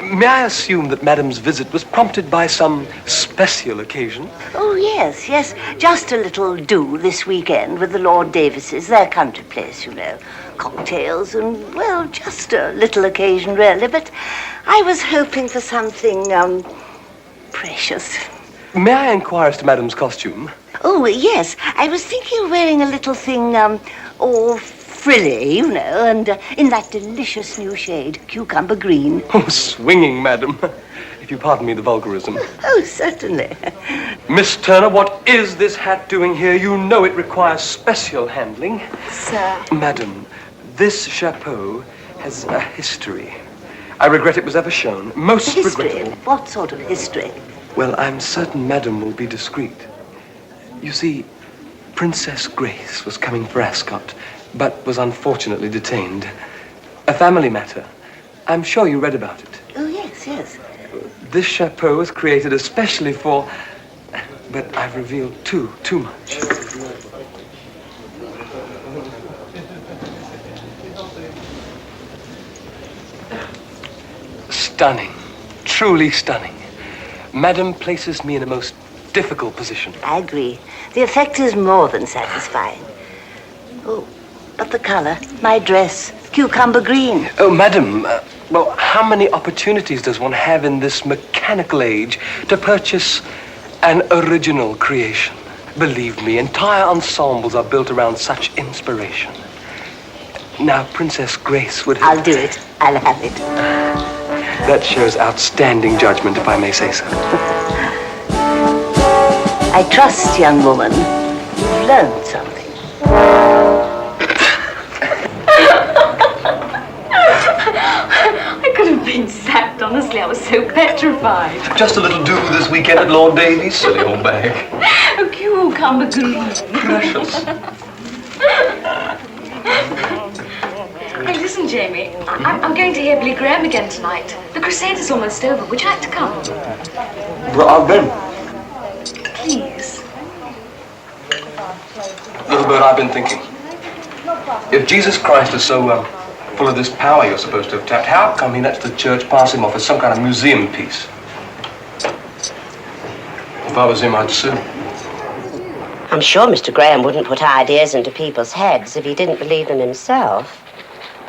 May I assume that Madame's visit was prompted by some special occasion? Oh, yes. Just a little do this weekend with the Lord Davises, their country place, you know. Cocktails and, well, just a little occasion, really. But I was hoping for something, precious. May I inquire as to Madame's costume? Oh, yes. I was thinking of wearing a little thing, all frilly, you know, and in that delicious new shade, cucumber green. Oh, swinging, Madame. If you pardon me the vulgarism. Oh, certainly. Miss Turner, what is this hat doing here? You know it requires special handling. Sir. Madame, this chapeau has a history. I regret it was ever shown. Most History? regrettable. What sort of history? Well, I'm certain Madame will be discreet. You see, Princess Grace was coming for Ascot, but was unfortunately detained. A family matter. I'm sure you read about it. Oh, yes, yes. This chapeau was created especially for... But I've revealed too much. Stunning. Truly stunning. Madam places me in a most difficult position. I agree. The effect is more than satisfying. Oh, but the color, my dress, cucumber green. Oh, madam, well, how many opportunities does one have in this mechanical age to purchase an original creation? Believe me, entire ensembles are built around such inspiration. Now, Princess Grace would have... I'll do it. I'll have it. That shows outstanding judgment, if I may say so. I trust, young woman, you've learned something. I could have been sacked, honestly. I was so petrified. Just a little do this weekend at Lord Davies, silly old bag. Oh, cucumber green. Precious. Hey, listen, Jamie. I'm going to hear Billy Graham again tonight. The crusade is almost over. Would you like to come? Well, I've been. Please. Little bird, I've been thinking. If Jesus Christ is so full of this power you're supposed to have tapped, how come he lets the church pass him off as some kind of museum piece? If I was him, I'd sue. I'm sure Mr. Graham wouldn't put ideas into people's heads if he didn't believe them himself.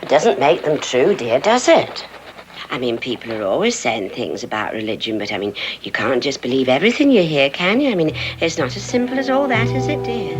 It doesn't make them true, dear, does it? I mean, people are always saying things about religion, but, I mean, you can't just believe everything you hear, can you? I mean, it's not as simple as all that, is it, dear?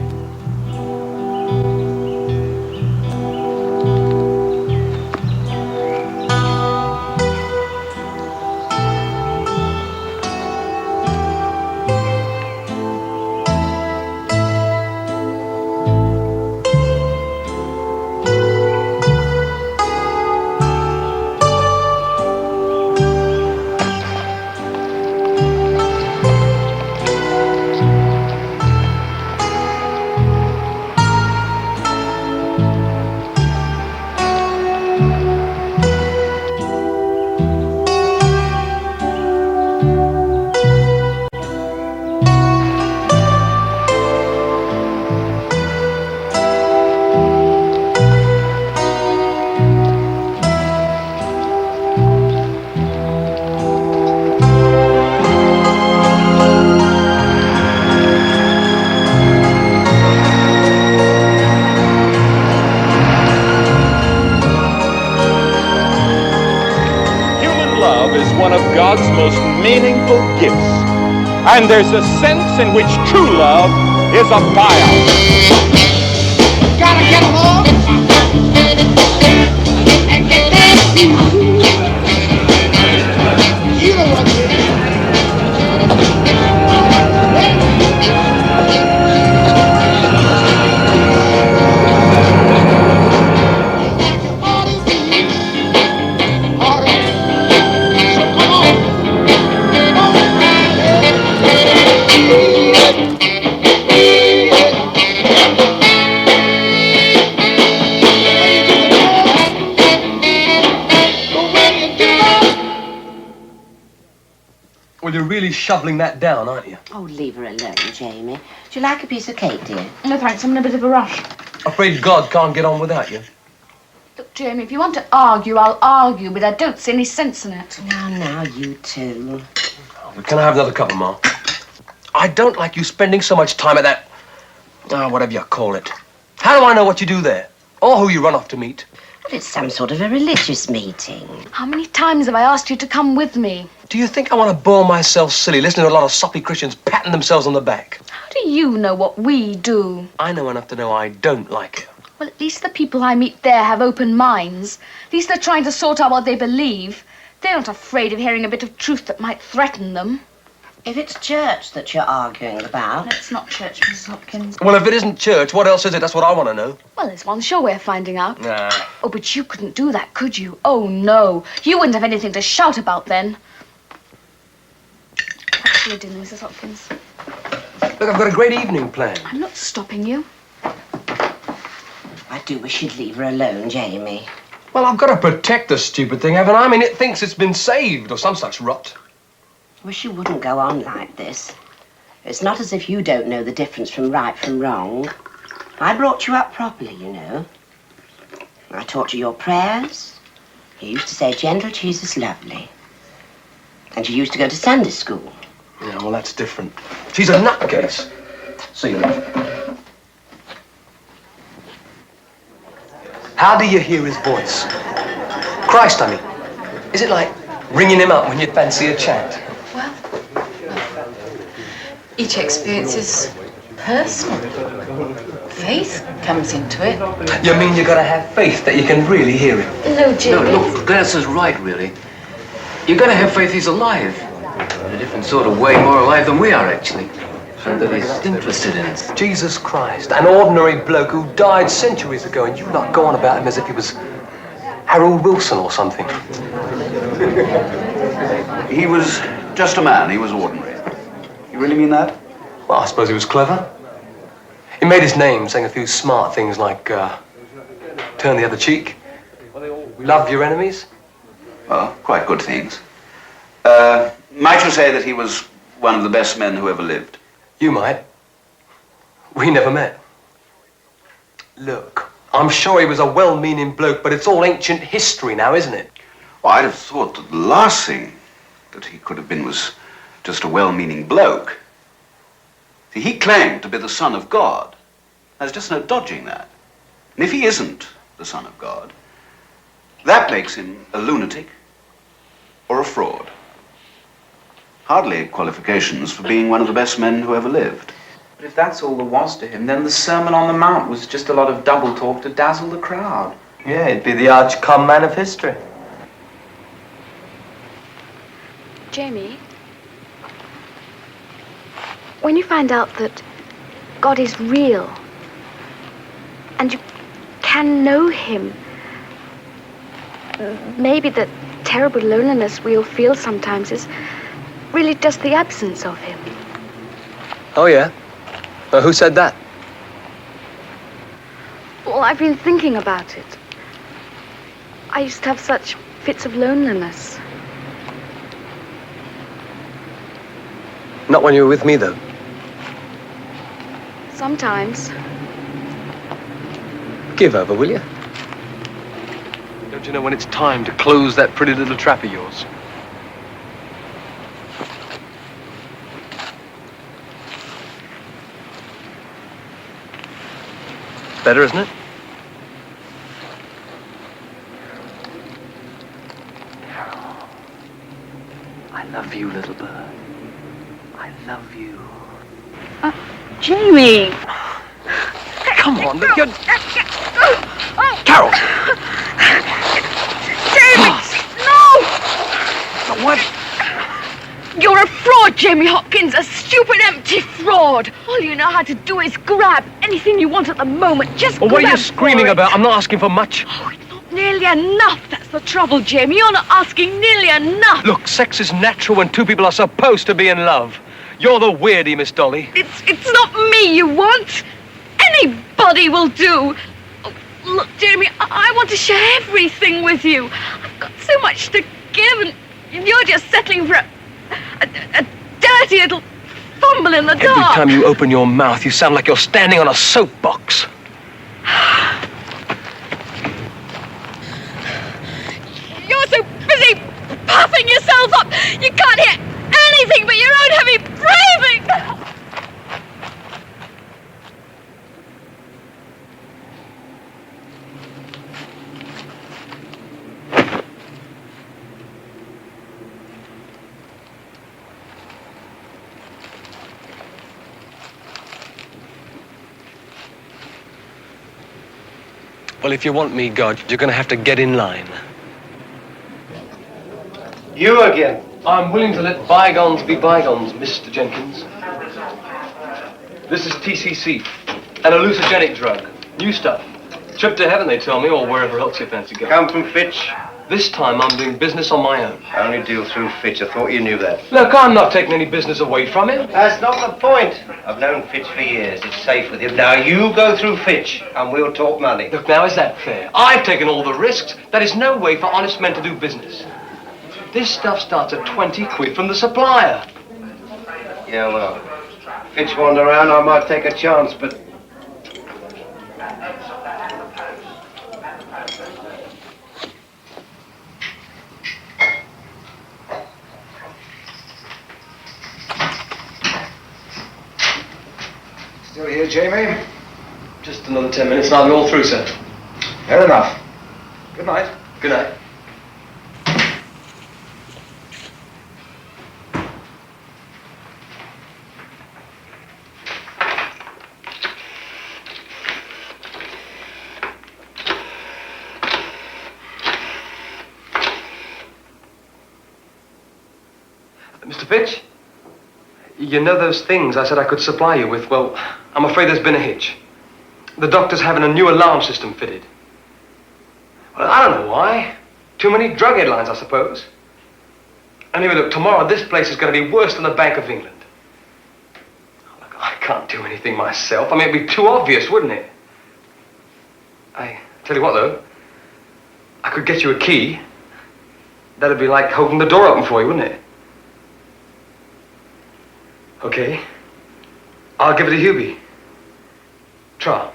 God's most meaningful gifts. And there's a sense in which true love is a buyout. Gotta get them all. You know what it is. Well, you're really shoveling that down, aren't you? Oh, leave her alone, Jamie. Do you like a piece of cake, dear? No, thanks. I'm in a bit of a rush. Afraid God can't get on without you. Look, Jamie, if you want to argue, I'll argue, but I don't see any sense in it. Now, you two. Can I have another cup, Ma? I don't like you spending so much time at that... whatever you call it. How do I know what you do there? Or who you run off to meet? But it's some sort of a religious meeting. How many times have I asked you to come with me? Do you think I want to bore myself silly listening to a lot of soppy Christians patting themselves on the back? How do you know what we do? I know enough to know I don't like it. Well, at least the people I meet there have open minds. At least they're trying to sort out what they believe. They're not afraid of hearing a bit of truth that might threaten them. If it's church that you're arguing about... It's not church, Mrs. Hopkins. Well, if it isn't church, what else is it? That's what I want to know. Well, there's one sure way of finding out. Nah. Oh, but you couldn't do that, could you? Oh, no. You wouldn't have anything to shout about then. What's your dinner, Mrs. Hopkins? Look, I've got a great evening planned. I'm not stopping you. I do wish you'd leave her alone, Jamie. Well, I've got to protect the stupid thing, haven't I? I mean, it thinks it's been saved or some such rot. Wish you wouldn't go on like this. It's not as if you don't know the difference from right from wrong. I brought you up properly, you know. I taught you your prayers. You used to say, gentle Jesus, lovely. And you used to go to Sunday school. Yeah, well, that's different. She's a nutcase. See you later. How do you hear his voice? Christ, I mean. Is it like ringing him up when you fancy a chat? Well, each experience is personal. Faith comes into it. You mean you gotta have faith that you can really hear him? No, Jimmy. No, look, Gladyson's right, really. You gotta have faith he's alive. In a different sort of way, more alive than we are, actually. And that he's interested in us. Jesus Christ, an ordinary bloke who died centuries ago, and you lot go on about him as if he was Harold Wilson or something. He was just a man. He was ordinary. You really mean that? Well, I suppose he was clever. He made his name saying a few smart things like, turn the other cheek, love your enemies. Well, quite good things. Might you say that he was one of the best men who ever lived? You might. We never met. Look, I'm sure he was a well-meaning bloke, but it's all ancient history now, isn't it? Well, I'd have thought that the last thing that he could have been was just a well-meaning bloke. See, he claimed to be the Son of God. There's just no dodging that. And if he isn't the Son of God, that makes him a lunatic or a fraud. Hardly qualifications for being one of the best men who ever lived. But if that's all there was to him, then the Sermon on the Mount was just a lot of double talk to dazzle the crowd. Yeah, he'd be the arch-con man of history. Jamie, when you find out that God is real and you can know him, maybe the terrible loneliness we'll feel sometimes is really just the absence of him. Oh, yeah? Who said that? Well, I've been thinking about it. I used to have such fits of loneliness. Not when you were with me, though. Sometimes. Give over, will you? Don't you know when it's time to close that pretty little trap of yours? Better, isn't it? I love you, little bird. I love you. Jamie! Come on, look, you're... Carol! Jamie! No! What? You're a fraud, Jamie Hopkins, a stupid, empty fraud. All you know how to do is grab anything you want at the moment. Just Well, what are you grab screaming for it. about? I'm not asking for much. Oh, it's not nearly enough. That's the trouble, Jamie. You're not asking nearly enough. Look, sex is natural when two people are supposed to be in love. You're the weirdie, Miss Dolly. It's not me you want. Anybody will do. Oh, look, Jamie, I want to share everything with you. I've got so much to give, and you're just settling for a dirty little fumble in the Every dark. time you open your mouth, you sound like you're standing on a soapbox. You're so busy puffing yourself up, you can't hear anything but your own heavy breathing. Well, if you want me, God, you're going to have to get in line. You again. I'm willing to let bygones be bygones, Mr. Jenkins. This is TCC, an hallucinogenic drug. New stuff. Trip to heaven, they tell me, or wherever else you fancy going. Come from Fitch. This time I'm doing business on my own. I only deal through Fitch. I thought you knew that. Look, I'm not taking any business away from him. That's not the point. I've known Fitch for years. It's safe with him. Now you go through Fitch and we'll talk money. Look, now, is that fair? I've taken all the risks. That is no way for honest men to do business. This stuff starts at 20 quid from the supplier. Yeah, well, Fitch wander around, I might take a chance, but... Still here, Jamie? Just another 10 minutes and I'll be all through, sir. Fair enough. Good night. Good night. Mr. Fitch? You know those things I said I could supply you with? Well, I'm afraid there's been a hitch. The doctor's having a new alarm system fitted. Well, I don't know why. Too many drug headlines, I suppose. Anyway, look, tomorrow this place is going to be worse than the Bank of England. Look, I can't do anything myself. I mean, it'd be too obvious, wouldn't it? I tell you what, though. I could get you a key. That'd be like holding the door open for you, wouldn't it? Okay. I'll give it to Hubie. Try.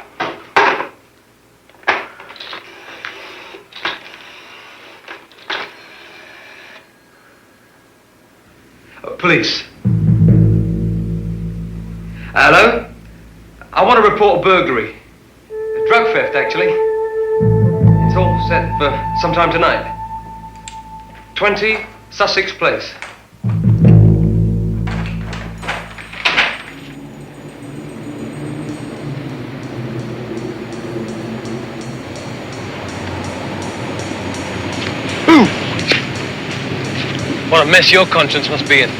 Police. Hello? I want to report a burglary. A drug theft, actually. It's all set for sometime tonight. 20 Sussex Place. What a mess your conscience must be in.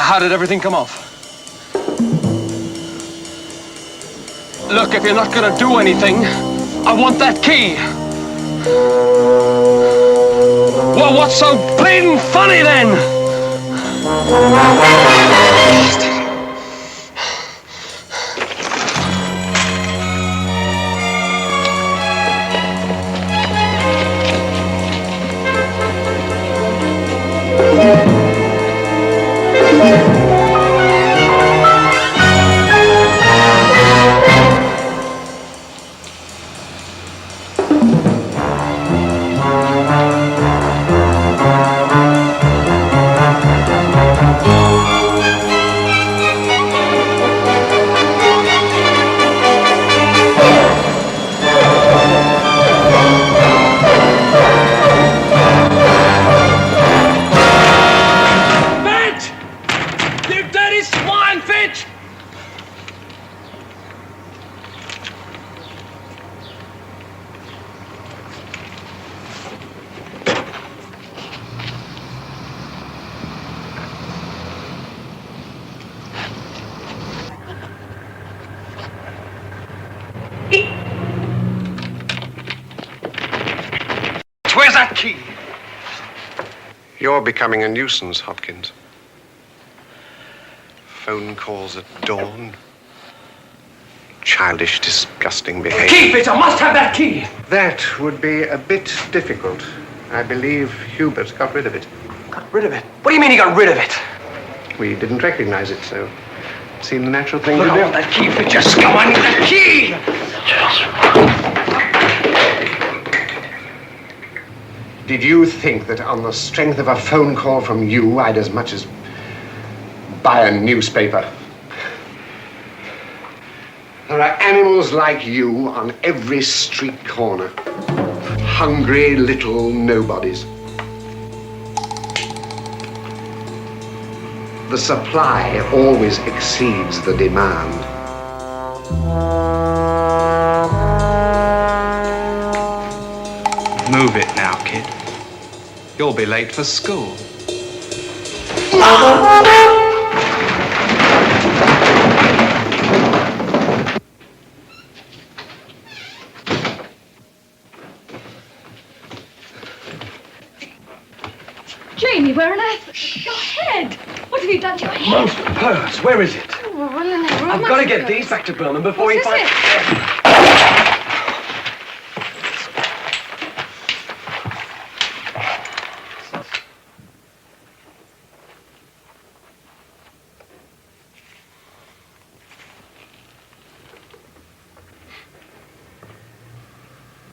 How did everything come off? Look, if you're not gonna do anything, I want that key. Well, what's so bleeding funny then? Where's that key? You're becoming a nuisance, Hopkins. Phone calls at dawn. Childish, disgusting behavior. Keep it! I must have that key! That would be a bit difficult. I believe Hubert got rid of it. Got rid of it? What do you mean he got rid of it? We didn't recognize it, so it seemed the natural thing Look, to I do. want that key, Fitch. Just come on, I need that key! Did you think that on the strength of a phone call from you, I'd as much as buy a newspaper? There are animals like you on every street corner. Hungry little nobodies. The supply always exceeds the demand. Move it now, kid. You'll be late for school. Jamie, where on earth? Your head! What have you done to your head? Most purse, where is it? Oh, we're running out of room. I've got to get these back to Birmingham before What's he finds...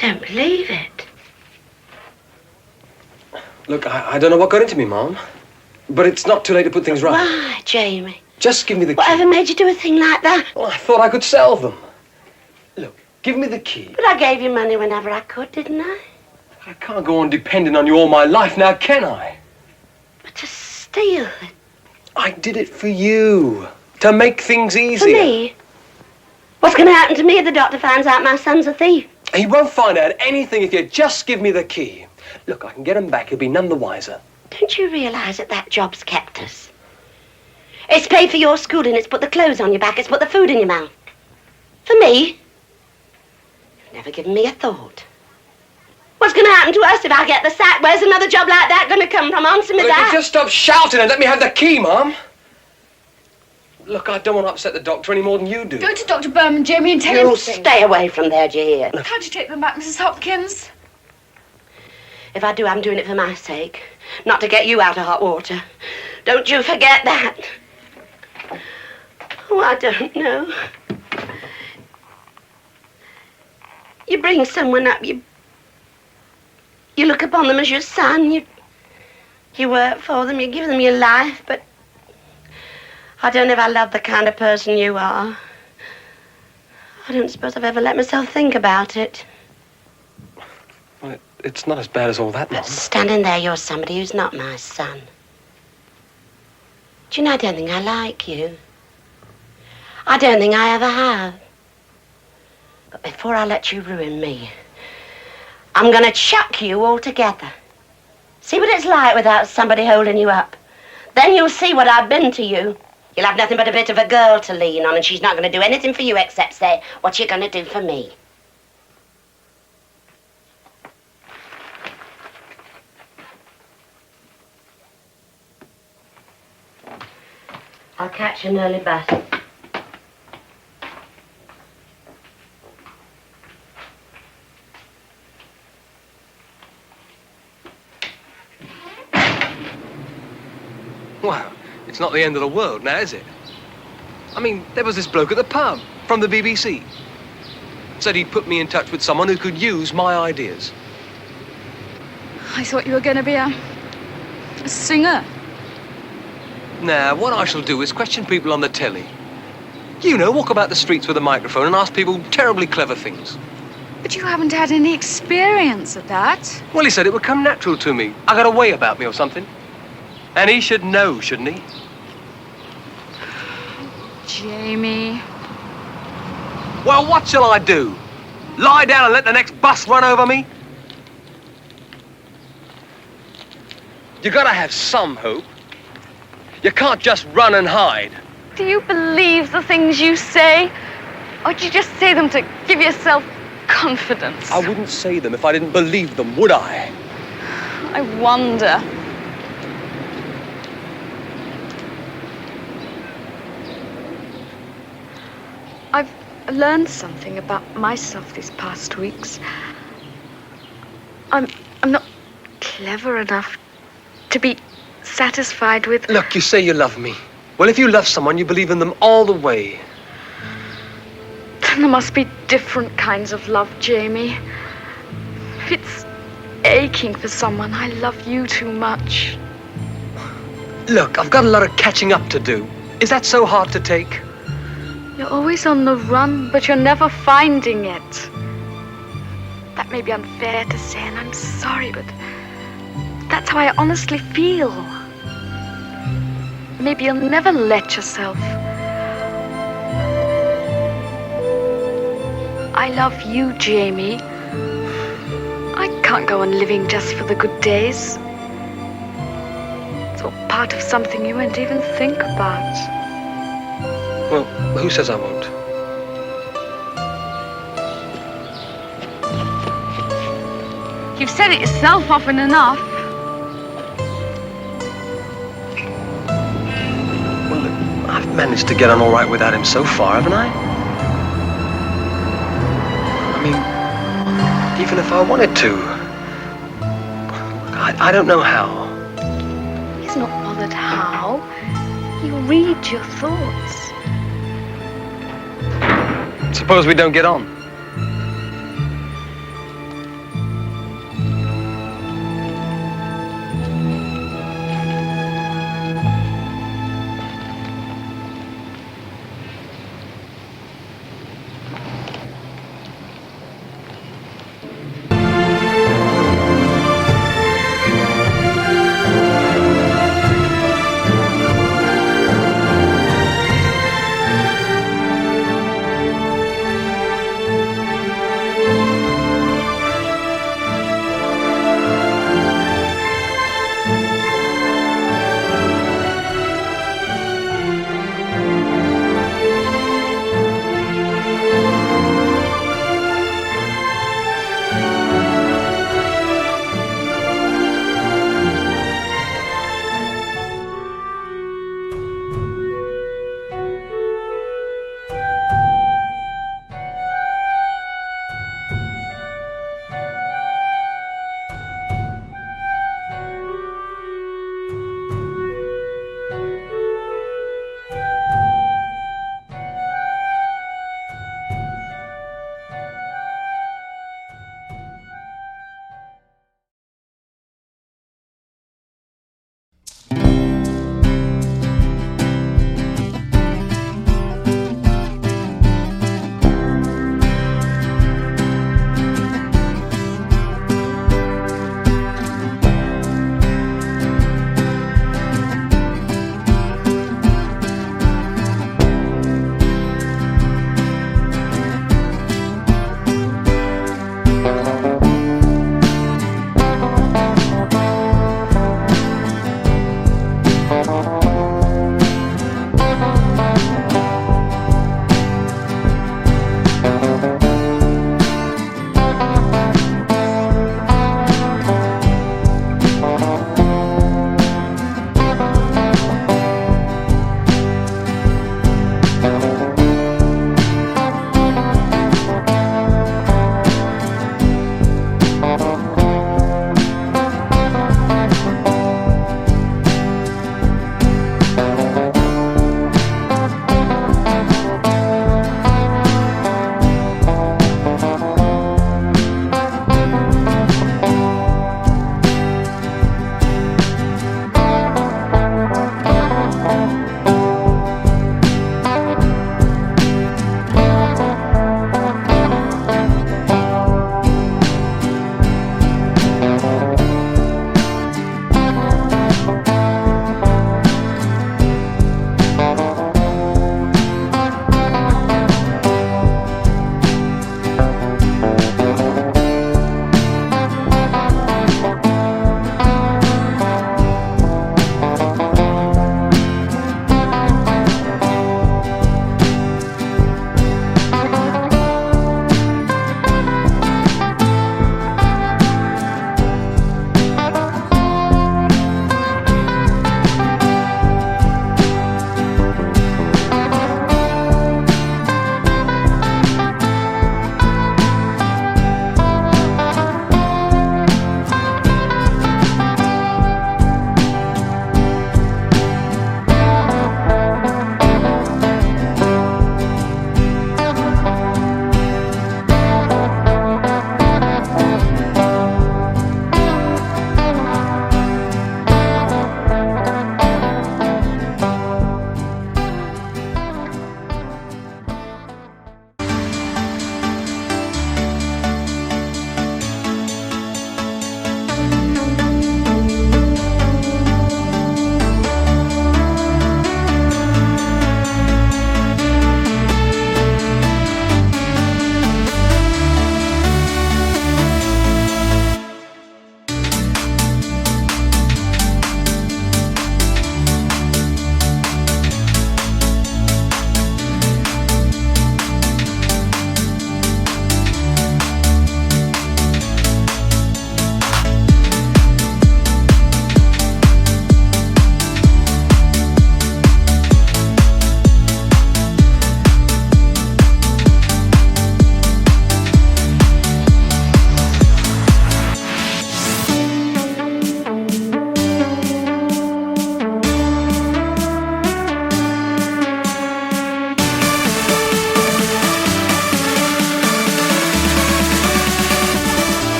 Don't believe it. Look, I don't know what got into me, Mom. But it's not too late to put things right. Why, Jamie? Just give me the key. Whatever made you do a thing like that? Well, I thought I could sell them. Look, give me the key. But I gave you money whenever I could, didn't I? I can't go on depending on you all my life now, can I? But to steal it. I did it for you. To make things easier. For me? What's going to happen to me if the doctor finds out my son's a thief? He won't find out anything if you just give me the key. Look, I can get him back. He'll be none the wiser. Don't you realise that that job's kept us? It's paid for your schooling, it's put the clothes on your back, it's put the food in your mouth. For me? You've never given me a thought. What's going to happen to us if I get the sack? Where's another job like that going to come from? Answer me Look, that. you just stop shouting and let me have the key, Mom. Look, I don't want to upset the doctor any more than you do. Go to Dr. Berman, Jamie, and tell him You everything. stay away from there, do you hear? Can't you take them back, Mrs. Hopkins? If I do, I'm doing it for my sake, not to get you out of hot water. Don't you forget that. Oh, I don't know. You bring someone up, you look upon them as your son, you work for them, you give them your life, but I don't know if I love the kind of person you are. I don't suppose I've ever let myself think about it. Well, it's not as bad as all that, Mom. Standing there, you're somebody who's not my son. Do you know, I don't think I like you. I don't think I ever have. But before I let you ruin me, I'm going to chuck you altogether. See what it's like without somebody holding you up. Then you'll see what I've been to you. You'll have nothing but a bit of a girl to lean on, and she's not going to do anything for you except say what you're going to do for me. I'll catch an early bus. Wow, it's not the end of the world now, is it? I mean, there was this bloke at the pub from the BBC. Said he'd put me in touch with someone who could use my ideas. I thought you were going to be a singer. Now, what I shall do is question people on the telly. You know, walk about the streets with a microphone and ask people terribly clever things. But you haven't had any experience of that. Well, he said it would come natural to me. I got a way about me or something. And he should know, shouldn't he? Jamie. Well, what shall I do? Lie down and let the next bus run over me? You gotta have some hope. You can't just run and hide. Do you believe the things you say? Or do you just say them to give yourself confidence? I wouldn't say them if I didn't believe them, would I? I wonder. I've learned something about myself these past weeks. I'm not clever enough to be satisfied with... Look, you say you love me. Well, if you love someone, you believe in them all the way. Then there must be different kinds of love, Jamie. If it's aching for someone, I love you too much. Look, I've got a lot of catching up to do. Is that so hard to take? You're always on the run, but you're never finding it. That may be unfair to say, and I'm sorry, but that's how I honestly feel. Maybe you'll never let yourself. I love you, Jamie. I can't go on living just for the good days. It's all part of something you won't even think about. Well, who says I won't? You've said it yourself often enough. Well, look, I've managed to get on all right without him so far, haven't I? I mean, even if I wanted to. I don't know how. He's not bothered how. You read your thoughts. Suppose we don't get on.